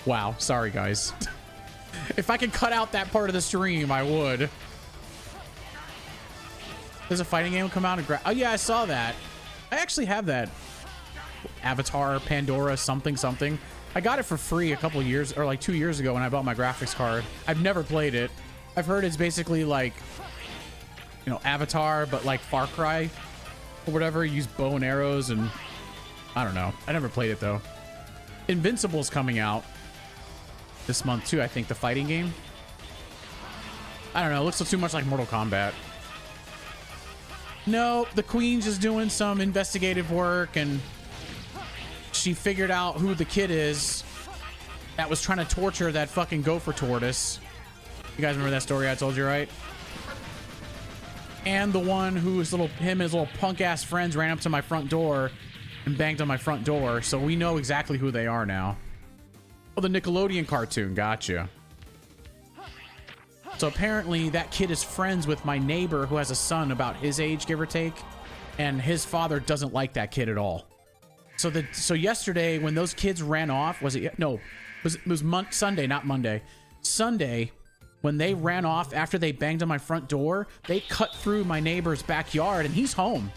Wow, sorry guys. If I could cut out that part of the stream, I would. There's a fighting game come out and oh yeah, I saw that. I actually have that. Avatar, Pandora, something. I got it for free a couple years, or like 2 years ago when I bought my graphics card. I've never played it. I've heard it's basically like, you know, Avatar, but like Far Cry or whatever. You use bow and arrows and I don't know. I never played it though. Invincible's coming out this month too, I think, the fighting game. I don't know, it looks too much like Mortal Kombat. No, the Queen's just doing some investigative work and she figured out who the kid is that was trying to torture that fucking gopher tortoise. You guys remember that story I told you, right? And the one whose him and his little punk ass friends ran up to my front door and banged on my front door, so we know exactly who they are now. Oh, the Nickelodeon cartoon, gotcha. So apparently that kid is friends with my neighbor who has a son about his age, give or take, and his father doesn't like that kid at all. So yesterday when those kids ran off, it was Sunday, not Monday. Sunday, when they ran off after they banged on my front door, they cut through my neighbor's backyard and he's home.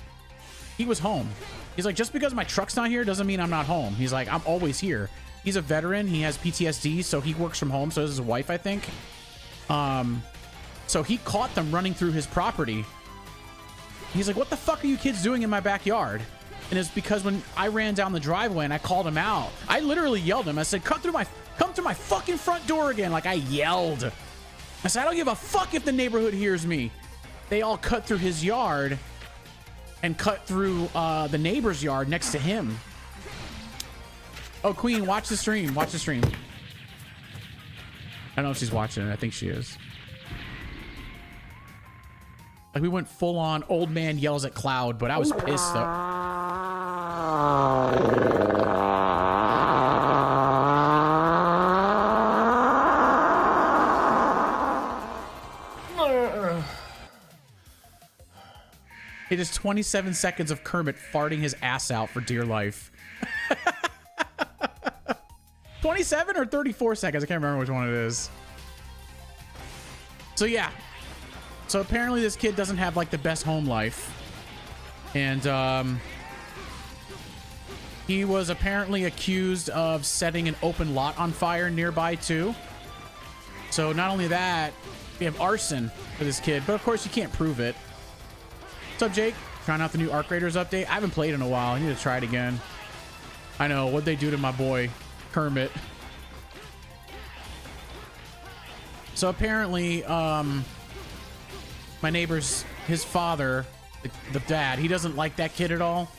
He was home. He's like, just because my truck's not here doesn't mean I'm not home. He's like, I'm always here. He's a veteran. He has PTSD, so he works from home. So does his wife, I think. So he caught them running through his property. He's like, what the fuck are you kids doing in my backyard? And it's because when I ran down the driveway and I called him out, I literally yelled at him. I said, come through my fucking front door again. Like, I yelled. I said, I don't give a fuck if the neighborhood hears me. They all cut through his yard and cut through the neighbor's yard next to him. Oh, Queen, watch the stream. Watch the stream. I don't know if she's watching it. I think she is. Like, we went full on old man yells at cloud, but I was pissed though. It is 27 seconds of Kermit farting his ass out for dear life. 27 or 34 seconds. I can't remember which one it is. So yeah. So apparently this kid doesn't have like the best home life. And he was apparently accused of setting an open lot on fire nearby too. So not only that, we have arson for this kid, but of course you can't prove it. What's up, Jake? Trying out the new Arc Raiders update. I haven't played in a while. I need to try it again. I know. What'd they do to my boy, Kermit? So apparently, my neighbor's, his father, the dad, he doesn't like that kid at all.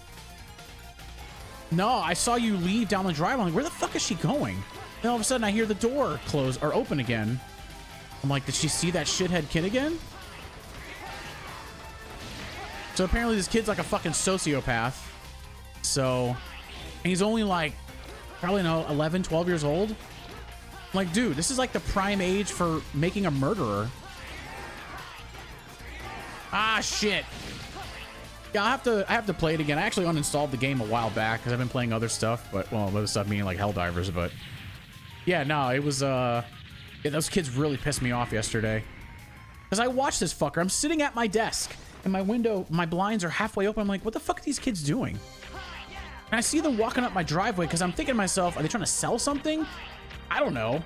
No, I saw you leave down the driveway. I'm like, where the fuck is she going? And all of a sudden, I hear the door close or open again. I'm like, did she see that shithead kid again? So apparently this kid's like a fucking sociopath. So, and he's only like, probably no, 11, 12 years old. I'm like, dude, this is like the prime age for making a murderer. Ah, shit. Yeah, I have to play it again. I actually uninstalled the game a while back because I've been playing other stuff, but, well, other stuff meaning like Helldivers, but yeah, no, it was, yeah, those kids really pissed me off yesterday. Because I watched this fucker. I'm sitting at my desk and my window, my blinds are halfway open. I'm like, what the fuck are these kids doing? And I see them walking up my driveway because I'm thinking to myself, are they trying to sell something? I don't know.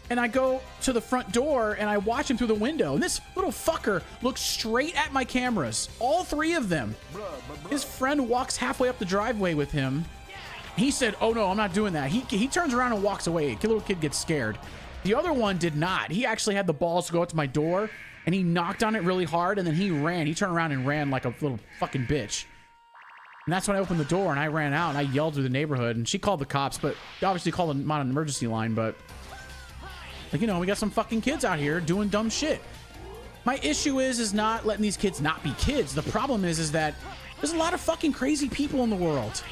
And I go to the front door and I watch him through the window. And this little fucker looks straight at my cameras. All three of them. His friend walks halfway up the driveway with him. He said, oh no, I'm not doing that. He turns around and walks away. The little kid gets scared. The other one did not. He actually had the balls to go up to my door and he knocked on it really hard and then he ran. He turned around and ran like a little fucking bitch. And that's when I opened the door and I ran out and I yelled through the neighborhood and she called the cops, but obviously called them on an emergency line, but like, you know, we got some fucking kids out here doing dumb shit. My issue is not letting these kids not be kids. The problem is that there's a lot of fucking crazy people in the world.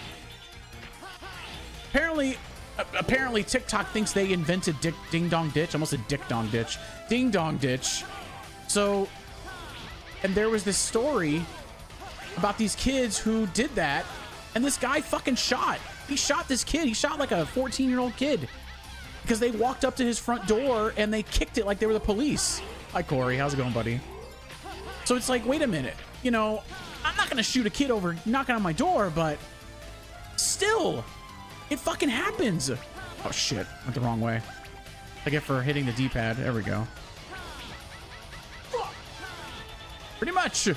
Apparently TikTok thinks they invented Ding Dong Ditch. I almost said Dick Dong Ditch. Ding Dong Ditch. So, and there was this story about these kids who did that, and this guy fucking shot He shot this kid. He shot like a 14-year-old kid because they walked up to his front door and they kicked it like they were the police. Hi, Corey. How's it going, buddy? So it's like, wait a minute. You know, I'm not going to shoot a kid over knocking on my door, but still, it fucking happens. Oh, shit. Went the wrong way. I get for hitting the D-pad. There we go. Pretty much.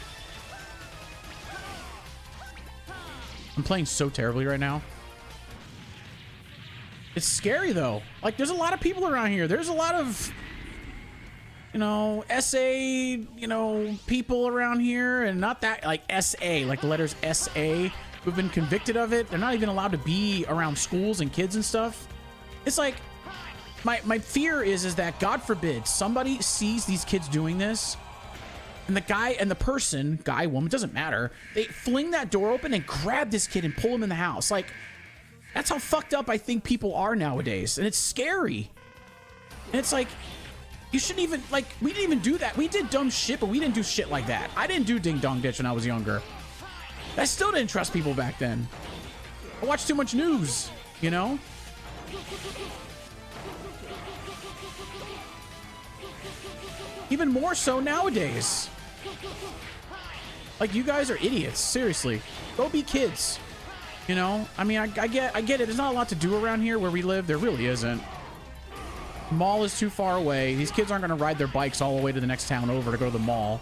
I'm playing so terribly right now. It's scary, though. Like, there's a lot of people around here. There's a lot of, you know, SA, you know, people around here. And not that, like, SA, like the letters SA, who've been convicted of it. They're not even allowed to be around schools and kids and stuff. It's like, my fear is that, God forbid, somebody sees these kids doing this, and the guy and the person, guy, woman, doesn't matter, they fling that door open and grab this kid and pull him in the house. Like, that's how fucked up I think people are nowadays. And it's scary. And it's like, you shouldn't even, like, we didn't even do that. We did dumb shit, but we didn't do shit like that. I didn't do Ding Dong Ditch when I was younger. I still didn't trust people back then. I watched too much news, you know? Even more so nowadays. Like, you guys are idiots. Seriously. Go be kids. You know? I mean, I get it. There's not a lot to do around here where we live. There really isn't. Mall is too far away. These kids aren't going to ride their bikes all the way to the next town over to go to the mall.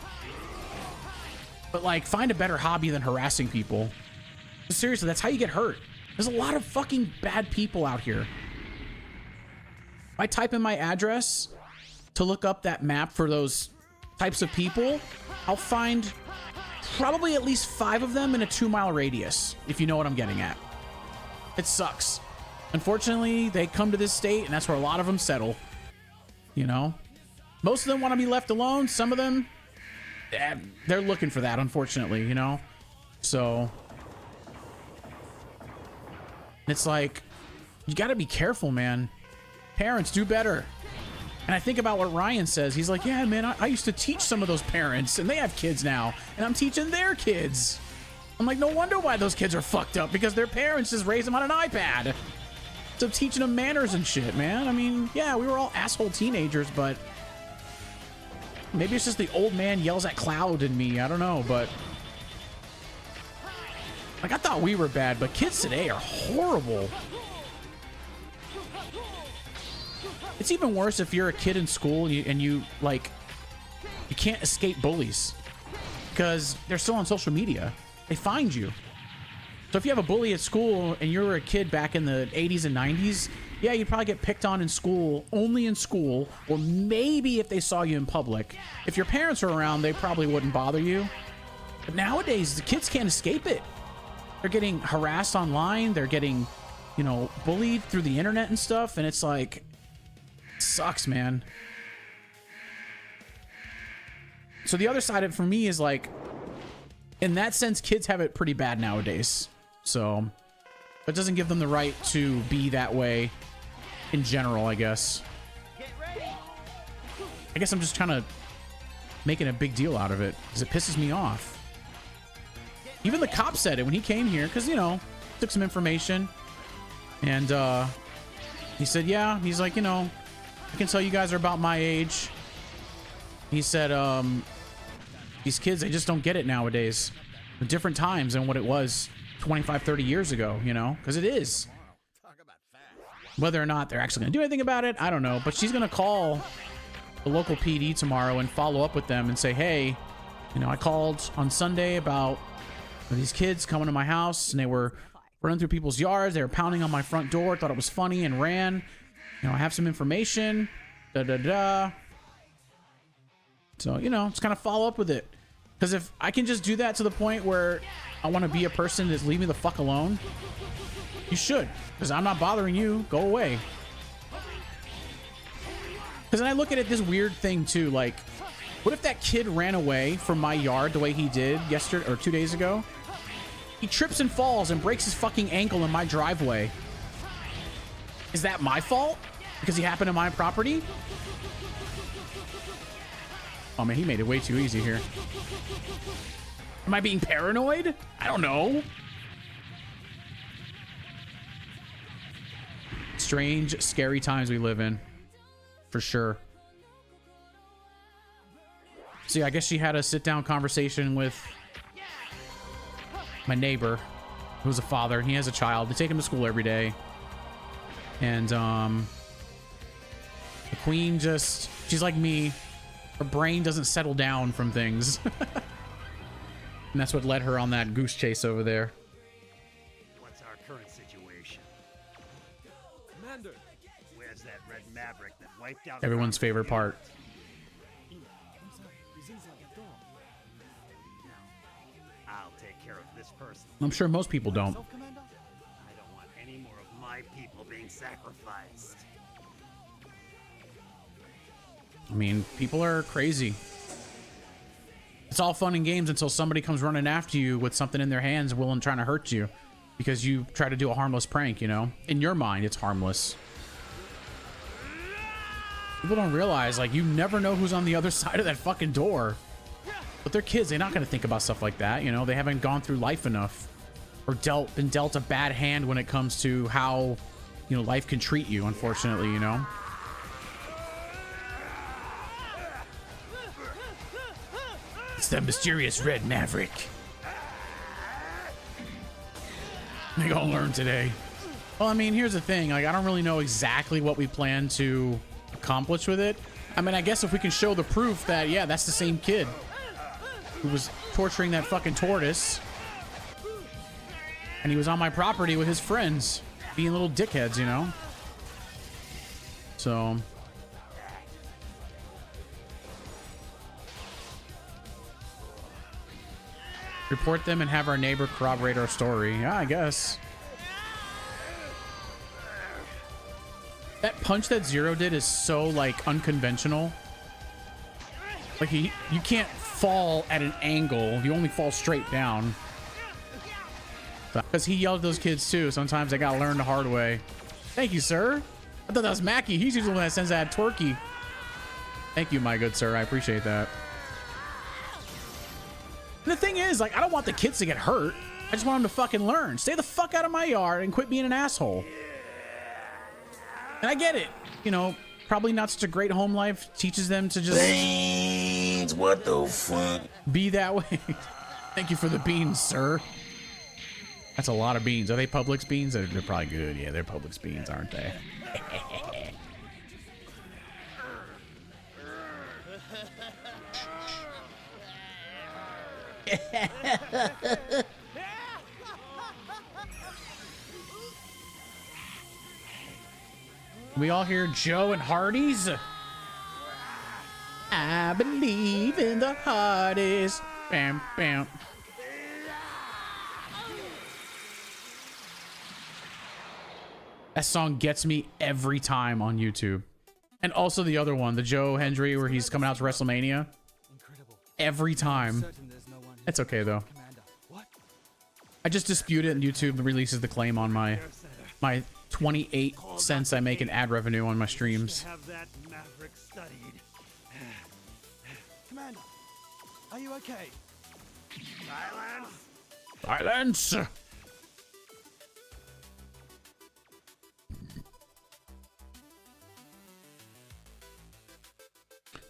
But, like, find a better hobby than harassing people. Seriously, that's how you get hurt. There's a lot of fucking bad people out here. If I type in my address to look up that map for those types of people, I'll find probably at least 5 of them in a 2-mile radius, if you know what I'm getting at. It sucks. Unfortunately, they come to this state, and that's where a lot of them settle. You know? Most of them want to be left alone. Some of them, they're looking for that, unfortunately, you know? So, it's like, you got to be careful, man. Parents, do better. And I think about what Ryan says. He's like, yeah, man, I used to teach some of those parents, and they have kids now, and I'm teaching their kids. I'm like, no wonder why those kids are fucked up, because their parents just raised them on an iPad. So teaching them manners and shit, man. I mean, yeah, we were all asshole teenagers, but maybe it's just the old man yells at cloud in me. I don't know, but like, I thought we were bad, but kids today are horrible. It's even worse if you're a kid in school and you can't escape bullies because they're still on social media. They find you. So if you have a bully at school and you were a kid back in the 80s and 90s, yeah, you'd probably get picked on in school, only in school, or maybe if they saw you in public. If your parents were around, they probably wouldn't bother you. But nowadays, the kids can't escape it. They're getting harassed online. They're getting, you know, bullied through the internet and stuff. And it's like, sucks, man. So the other side of it for me is like, in that sense, kids have it pretty bad nowadays. So it doesn't give them the right to be that way in general, I guess. I guess I'm just kind of making a big deal out of it because it pisses me off. Even the cop said it when he came here because, you know, took some information. And he said, yeah, he's like, you know, I can tell you guys are about my age. He said, these kids, they just don't get it nowadays. Different times than what it was 25, 30 years ago, you know, because it is. Whether or not they're actually going to do anything about it, I don't know. But she's going to call the local PD tomorrow and follow up with them and say, hey, you know, I called on Sunday about these kids coming to my house and they were running through people's yards. They were pounding on my front door, thought it was funny and ran. You know, I have some information. So, you know, just kind of follow up with it. Because if I can just do that to the point where I want to be a person that's leave me the fuck alone, you should. Because I'm not bothering you. Go away. Because then I look at it this weird thing too. Like, what if that kid ran away from my yard the way he did yesterday or 2 days ago? He trips and falls and breaks his fucking ankle in my driveway. Is that my fault? Because he happened to my property? Oh man, he made it way too easy here. Am I being paranoid? I don't know. strange, scary times we live in. For sure. See, I guess she had a sit-down conversation with my neighbor, who's a father. He has a child. They take him to school every day. And, the queen just... She's like me. Her brain doesn't settle down from things. And that's what led her on that goose chase over there. What's our current situation? Commander. Where's that red maverick that wiped out Everyone's favorite part. I'll take care of this person. I'm sure most people don't. I don't want any more of my people being sacrificed. I mean, people are crazy. It's all fun and games until somebody comes running after you with something in their hands, willing trying to hurt you because you try to do a harmless prank, you know? In your mind, it's harmless. People don't realize, like, you never know who's on the other side of that fucking door. But they're kids. They're not going to think about stuff like that, you know? They haven't gone through life enough or been dealt a bad hand when it comes to how, you know, life can treat you, unfortunately, you know? It's that mysterious red maverick. They gonna learn today. Well, I mean, here's the thing. Like, I don't really know exactly what we plan to accomplish with it. I mean, I guess if we can show the proof that, yeah, that's the same kid who was torturing that fucking tortoise. And he was on my property with his friends, being little dickheads, you know? So... report them and have our neighbor corroborate our story. Yeah, I guess. That punch that Zero did is so, like, unconventional. Like, you can't fall at an angle. You only fall straight down. Because he yelled at those kids, too. Sometimes they gotta learn the hard way. Thank you, sir. I thought that was Mackie. He's usually the one that sends that twerky. Thank you, my good sir. I appreciate that. And the thing is, like, I don't want the kids to get hurt. I just want them to fucking learn. Stay the fuck out of my yard and quit being an asshole. And I get it. You know, probably not such a great home life. Teaches them to just... Beans, what the fuck? Be that way. Thank you for the beans, sir. That's a lot of beans. Are they Publix beans? They're probably good. Yeah, they're Publix beans, aren't they? We all hear Joe and Hardy's. I believe in the Hardys. Bam, bam. That song gets me every time on YouTube. And also the other one, the Joe Hendry, where he's coming out to WrestleMania. Every time. It's okay though. I just dispute it and YouTube releases the claim on my 28 cents I make in ad revenue on my streams. Have that maverick studied. Commander, are you okay? Silence. Silence!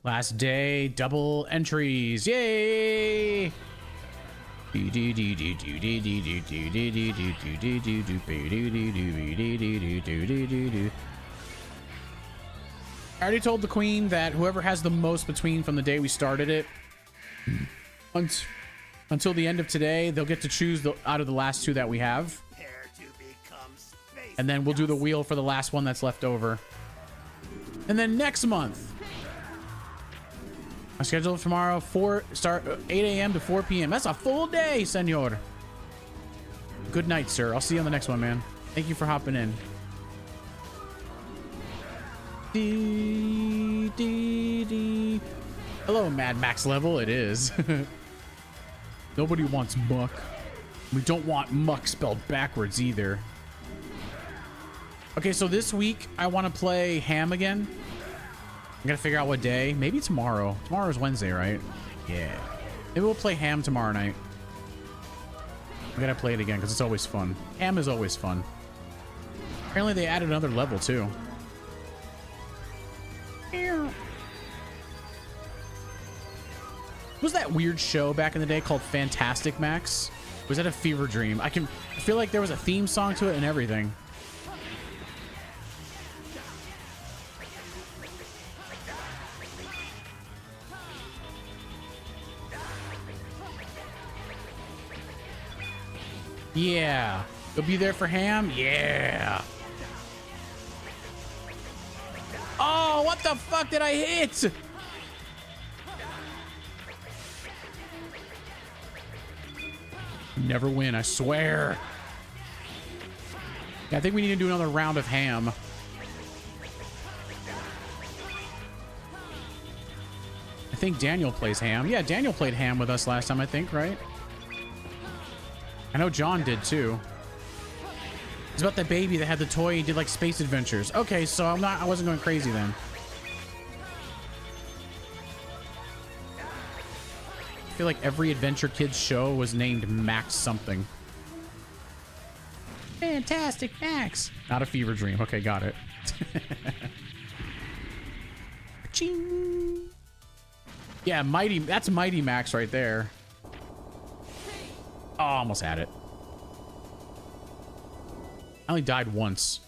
Last day, double entries. Yay! I already told the queen that whoever has the most between from the day we started it until the end of today, they'll get to choose out of the last two that we have. And then we'll do the wheel for the last one that's left over. And then next month, I schedule it tomorrow, 8 a.m. to 4 p.m. That's a full day, senor. Good night, sir. I'll see you on the next one, man. Thank you for hopping in. Hello, Mad Max level. It is. Nobody wants muck. We don't want muck spelled backwards either. Okay, so this week I want to play Ham again. I'm gonna figure out what day. Maybe tomorrow. Tomorrow's Wednesday, right? Yeah. Maybe we'll play Ham tomorrow night. I'm gonna play it again because it's always fun. Ham is always fun. Apparently they added another level too. Was that weird show back in the day called Fantastic Max? Was that a fever dream? I feel like there was a theme song to it and everything. Yeah. You'll be there for Ham? Yeah. Oh, what the fuck did I hit? Never win, I swear. Yeah, I think we need to do another round of Ham. I think Daniel plays Ham. Yeah, Daniel played Ham with us last time, I think, right? I know John did too. It's about the baby that had the toy and did like space adventures. Okay, so I wasn't going crazy then. I feel like every Adventure Kids show was named Max something. Fantastic Max. Not a fever dream. Okay, got it. Ching. Yeah, that's Mighty Max right there. Oh, almost had it. I only died once.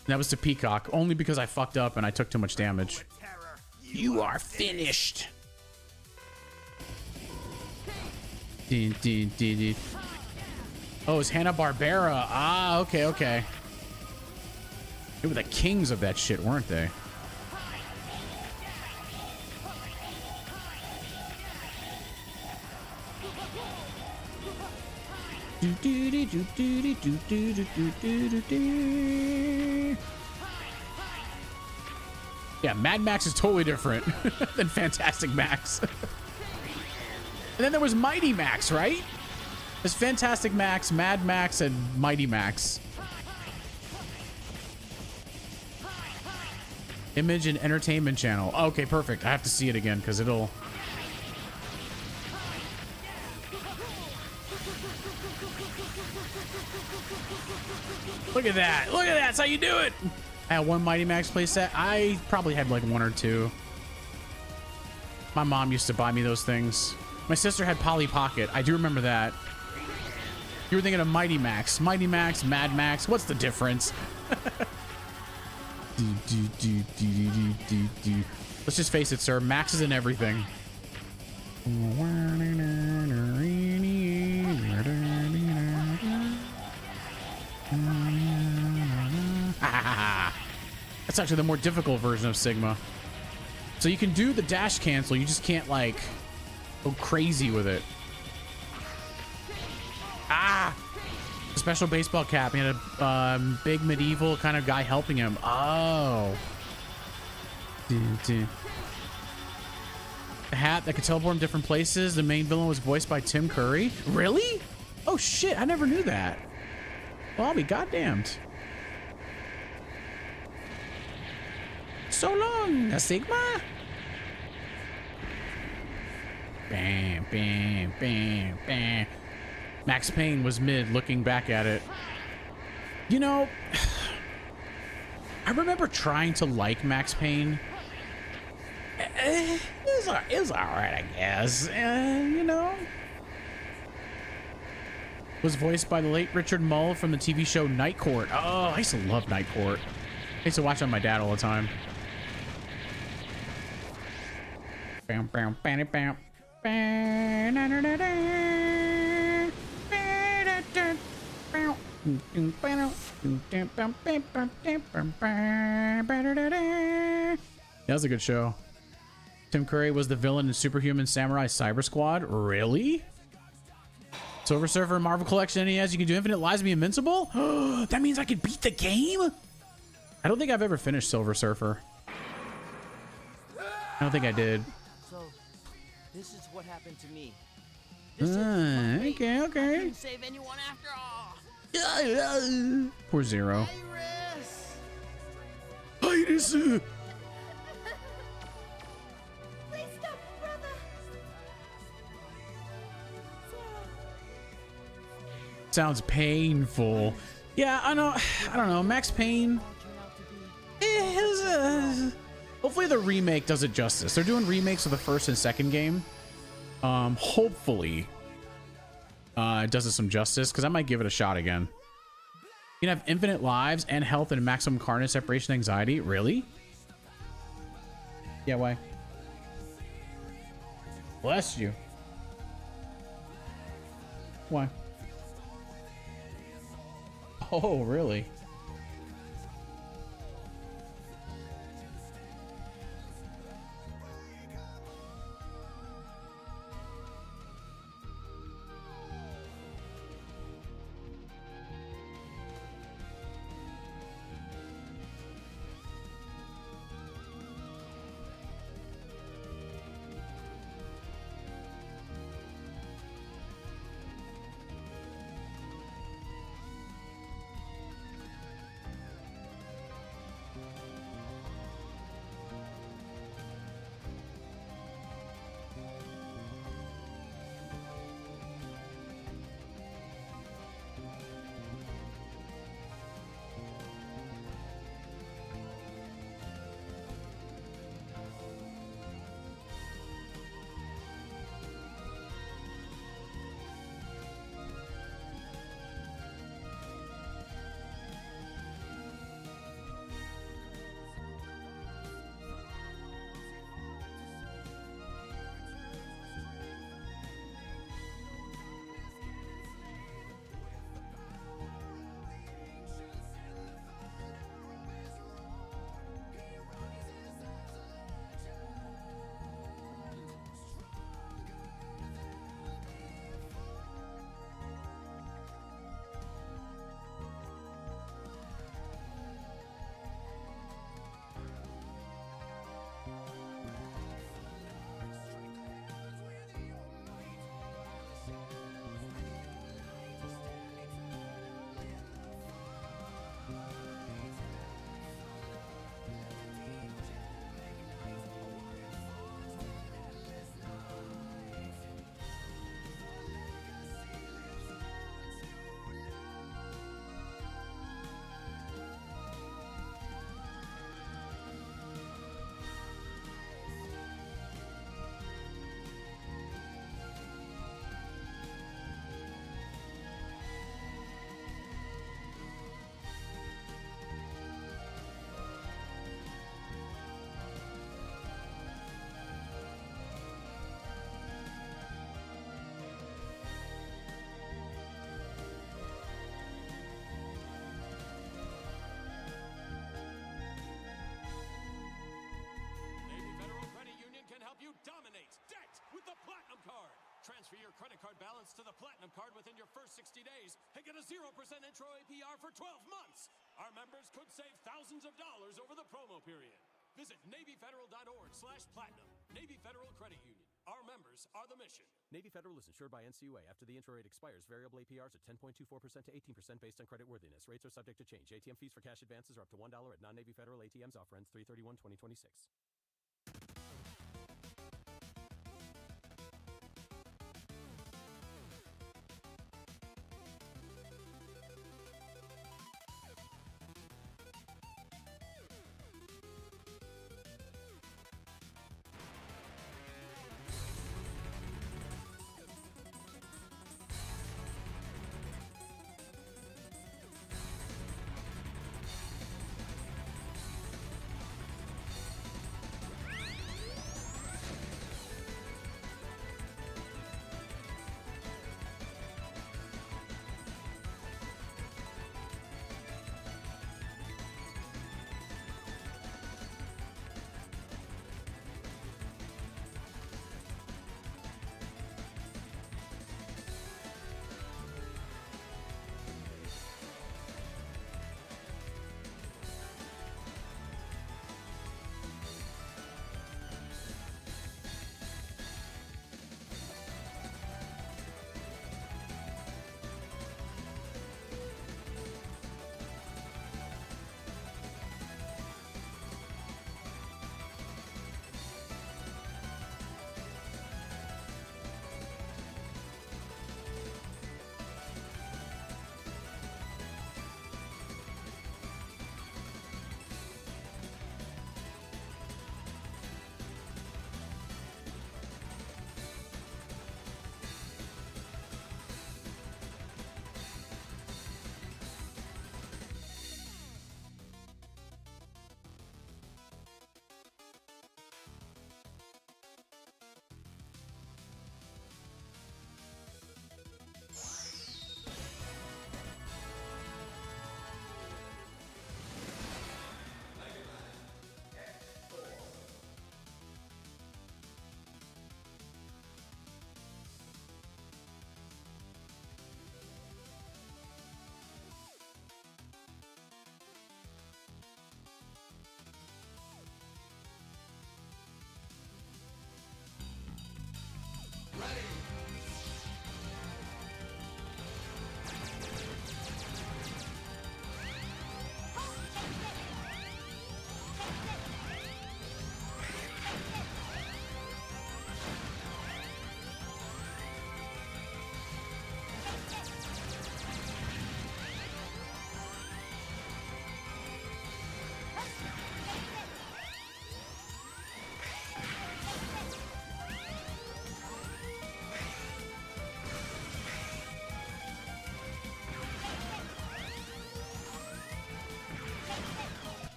And that was to Peacock, only because I fucked up and I took too much damage. You are finished. Dun, dun, dun, dun. Oh, it's Hanna-Barbera. Ah, okay, okay. They were the kings of that shit, weren't they? Yeah, Mad Max is totally different than Fantastic Max. And then there was Mighty Max, right? There's Fantastic Max, Mad Max, and Mighty Max. Image and Entertainment Channel. Okay, perfect. I have to see it again because it'll... Look at that. Look at that. That's how you do it. I had one Mighty Max playset. I probably had like one or two. My mom used to buy me those things. My sister had Polly Pocket. I do remember that. You were thinking of Mighty Max. Mighty Max, Mad Max. What's the difference? Let's just face it, sir. Max is in everything. That's actually the more difficult version of Sigma. So you can do the dash cancel, you just can't like go crazy with it. Ah! A special baseball cap. He had a big medieval kind of guy helping him. Oh. The hat that could teleport in different places. The main villain was voiced by Tim Curry. Really? Oh shit, I never knew that. Well, I'll be goddamned. So long, Sigma. Bam, bam, bam, bam. Max Payne was mid looking back at it. You know, I remember trying to like Max Payne. It was all right, I guess. You know. Was voiced by the late Richard Mull from the TV show Night Court. Oh, I used to love Night Court. I used to watch it on my dad all the time. Bam, bam, bam, bam. That was a good show. Tim Curry was the villain in Superhuman Samurai Cyber Squad. Really? Silver Surfer Marvel Collection NES. You can do Infinite Lives and be invincible? That means I could beat the game? I don't think I've ever finished Silver Surfer. I don't think I did. So, this is what happened to me. Okay, I okay. couldn't save anyone after all. Poor Zero. Iris! Iris! Please stop, brother. Sounds painful. Yeah, I know. I don't know. Max Payne. Hopefully the remake does it justice. They're doing remakes of the first and second game. Hopefully it does it some justice, because I might give it a shot again. You can have infinite lives and health and maximum carnage, separation, anxiety. Really? Yeah, why? Bless you. Why? Oh, really? Dominate debt with the Platinum Card. Transfer your credit card balance to the Platinum Card within your first 60 days and get a 0% intro APR for 12 months. Our members could save thousands of dollars over the promo period. Visit NavyFederal.org/platinum. Navy Federal Credit Union. Our members are the mission. Navy Federal is insured by NCUA. After the intro rate expires, variable APRs are 10.24% to 18% based on creditworthiness. Rates are subject to change. ATM fees for cash advances are up to $1 at non-Navy Federal ATMs. Offer ends 3/31/2026.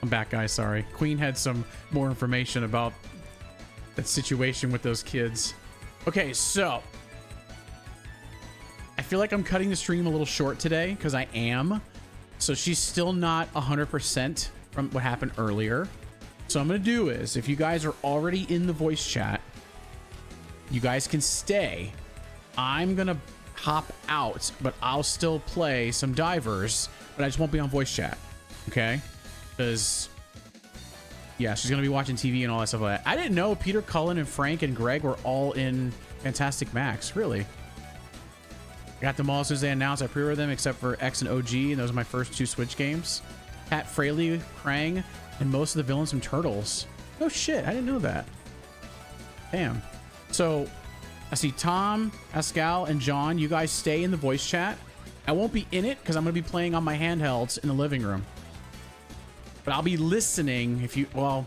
I'm back, guys. Sorry. Queen had some more information about that situation with those kids. Okay, so I feel like I'm cutting the stream a little short today because I am. So she's still not 100% from what happened earlier. So I'm going to do is, if you guys are already in the voice chat, you guys can stay. I'm going to hop out, but I'll still play some divers, but I just won't be on voice chat. Okay? Because, yeah, she's going to be watching TV and all that stuff like that. I didn't know Peter, Cullen, and Frank and Greg were all in Fantastic Max. Really? I got them all as soon as they announced. I pre-ordered them except for X and OG, and those are my first 2 Switch games. Pat Fraley, Krang, and most of the villains from Turtles. Oh shit, I didn't know that. Damn. So, I see Tom, Pascal, and John. You guys stay in the voice chat. I won't be in it because I'm going to be playing on my handhelds in the living room. But I'll be listening if you, well,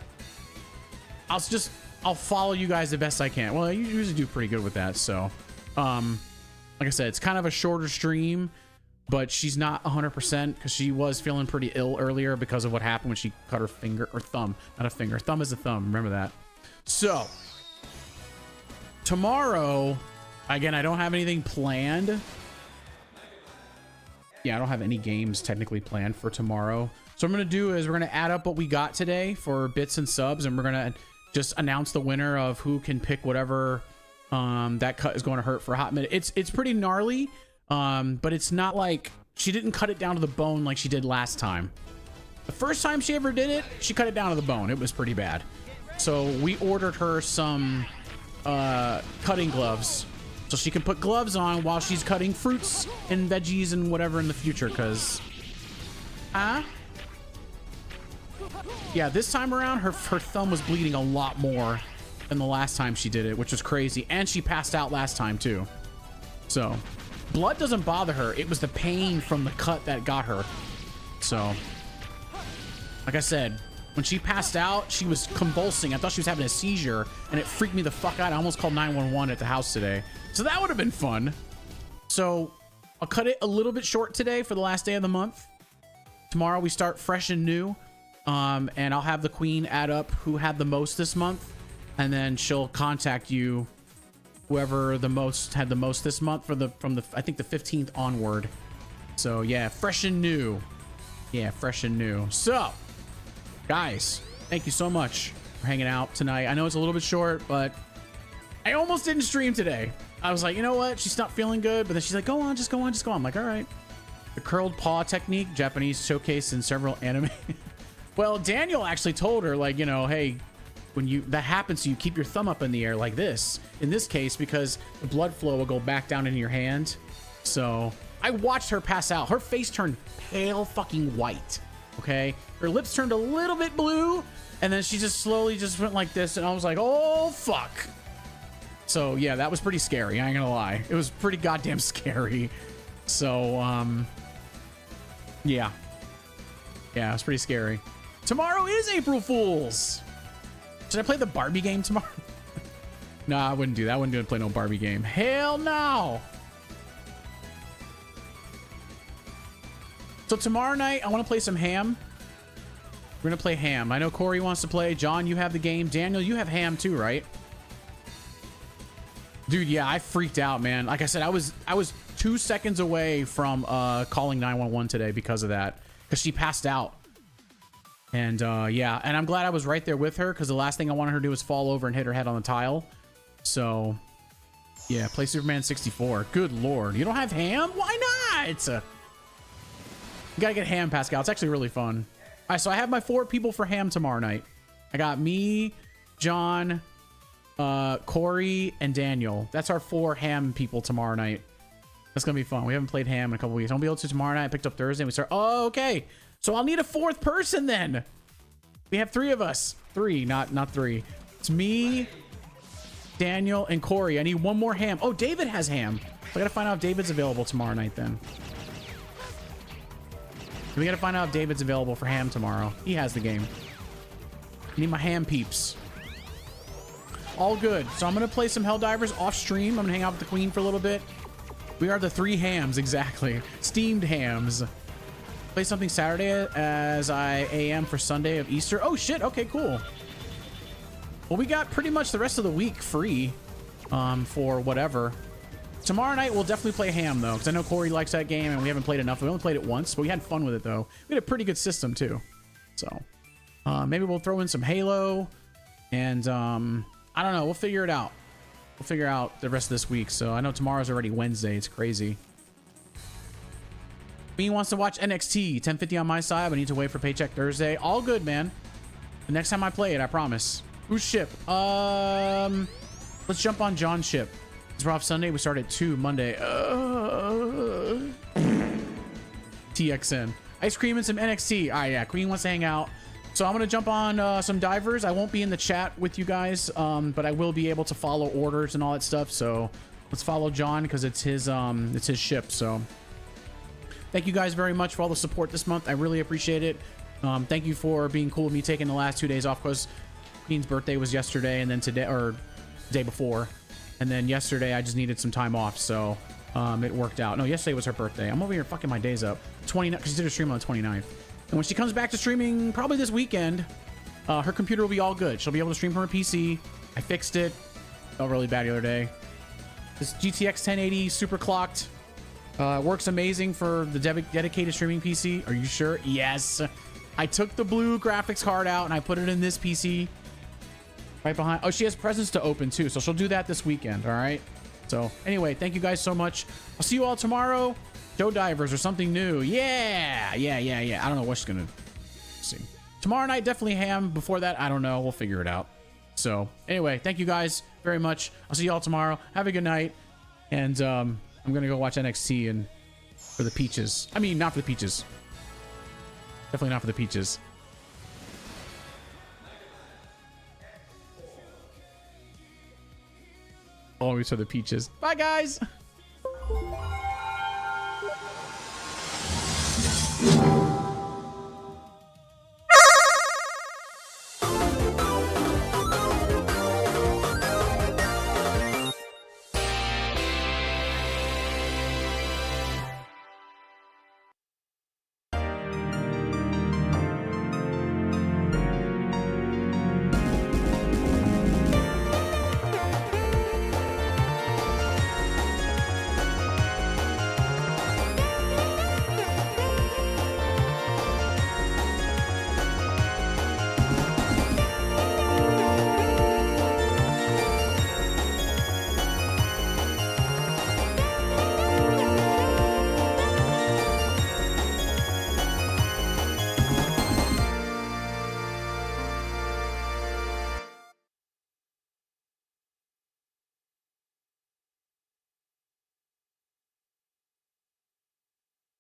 I'll follow you guys the best I can. Well, you usually do pretty good with that. So, like I said, it's kind of a shorter stream, but she's not 100% because she was feeling pretty ill earlier because of what happened when she cut her finger or thumb, not a finger. Thumb is a thumb. Remember that. So tomorrow, again, I don't have anything planned. Yeah, I don't have any games technically planned for tomorrow. So what I'm going to do is we're going to add up what we got today for bits and subs, and we're going to just announce the winner of who can pick whatever that cut is going to hurt for a hot minute. It's pretty gnarly, but it's not like she didn't cut it down to the bone like she did last time. The first time she ever did it, she cut it down to the bone. It was pretty bad. So we ordered her some cutting gloves so she can put gloves on while she's cutting fruits and veggies and whatever in the future, because yeah, this time around her thumb was bleeding a lot more than the last time she did it, which was crazy. And she passed out last time too. So blood doesn't bother her. It was the pain from the cut that got her. So like I said, when she passed out, she was convulsing. I thought she was having a seizure, and it freaked me the fuck out. I almost called 911 at the house today. So that would have been fun. So I'll cut it a little bit short today for the last day of the month. Tomorrow we start fresh and new. And I'll have the queen add up who had the most this month, and then she'll contact you, whoever the most had the most this month from the I think the 15th onward. So yeah, fresh and new. Yeah, fresh and new. So guys, thank you so much for hanging out tonight. I know it's a little bit short, but I almost didn't stream today. I was like, you know what? She's not feeling good, but then she's like, go on, just go on, just go on. I'm like, all right. The curled paw technique, Japanese showcased in several anime. Well, Daniel actually told her, like, you know, hey, when that happens to you, keep your thumb up in the air like this. In this case, because the blood flow will go back down into your hand. So I watched her pass out. Her face turned pale fucking white. Okay, her lips turned a little bit blue, and then she just slowly just went like this, and I was like, oh fuck. So yeah, that was pretty scary. I ain't gonna lie, it was pretty goddamn scary. So yeah, it's pretty scary. Tomorrow is April Fool's. Should I play the Barbie game tomorrow? No, I wouldn't do that. I wouldn't play no Barbie game. Hell no. So tomorrow night, I want to play some Ham. We're going to play Ham. I know Corey wants to play. John, you have the game. Daniel, you have Ham too, right? Dude, yeah, I freaked out, man. Like I said, I was 2 seconds away from calling 911 today because of that. Because she passed out. And yeah, and I'm glad I was right there with her, because the last thing I wanted her to do was fall over and hit her head on the tile. So yeah, play Superman 64. Good lord, you don't have Ham? Why not? You gotta get Ham, Pascal. It's actually really fun. All right, so I have my 4 people for Ham tomorrow night. I got me, John, Corey, and Daniel. That's our 4 Ham people tomorrow night. That's gonna be fun. We haven't played Ham in a couple weeks. I won't be able to tomorrow night. I picked up Thursday and we start. Oh, okay. So I'll need a 4th person then. We have 3 of us. 3, not 3. It's me, Daniel, and Corey. I need 1 more Ham. Oh, David has Ham. I gotta find out if David's available tomorrow night then. We gotta find out if David's available for Ham tomorrow. He has the game. I need my Ham peeps. All good. So I'm gonna play some Helldivers off stream. I'm gonna hang out with the queen for a little bit. We are the 3 Hams, exactly. Steamed Hams. Play something Saturday as I AM for Sunday of Easter. Oh shit, okay, cool. Well, we got pretty much the rest of the week free for whatever. Tomorrow night we'll definitely play Ham though, because I know Corey likes that game and we haven't played enough. We only played it once, but we had fun with it though. We had a pretty good system too. So maybe we'll throw in some Halo and I don't know, we'll figure it out. We'll figure out the rest of this week. So I know tomorrow's already Wednesday. It's crazy. Bean wants to watch NXT 1050 on my side, but I need to wait for Paycheck Thursday. All good, man. The next time I play it, I promise. Who's ship? Let's jump on John's ship. It's Rough Sunday. We start at 2 Monday. TXN. Ice cream and some NXT. All right, yeah. Queen wants to hang out. So I'm going to jump on some divers. I won't be in the chat with you guys, but I will be able to follow orders and all that stuff. So let's follow John because it's his ship. So thank you guys very much for all the support this month. I really appreciate it. Thank you for being cool with me taking the last 2 days off because Queen's birthday was yesterday and then today, or the day before. And then yesterday I just needed some time off. So it worked out. No, yesterday was her birthday. I'm over here fucking my days up. 29, because she did a stream on the 29th. And when she comes back to streaming, probably this weekend, her computer will be all good. She'll be able to stream from her PC. I fixed it. Felt really bad the other day. This GTX 1080 super clocked. Works amazing for the dedicated streaming PC. Are you sure? Yes. I took the blue graphics card out and I put it in this PC. Right behind. Oh, she has presents to open too. So she'll do that this weekend. All right. So anyway, thank you guys so much. I'll see you all tomorrow. Joe Divers or something new. Yeah. I don't know what she's going to see. Tomorrow night, definitely Ham. Before that, I don't know. We'll figure it out. So anyway, thank you guys very much. I'll see you all tomorrow. Have a good night. And I'm going to go watch NXT and for the peaches. I mean, not for the peaches. Definitely not for the peaches. Always for the peaches. Bye, guys.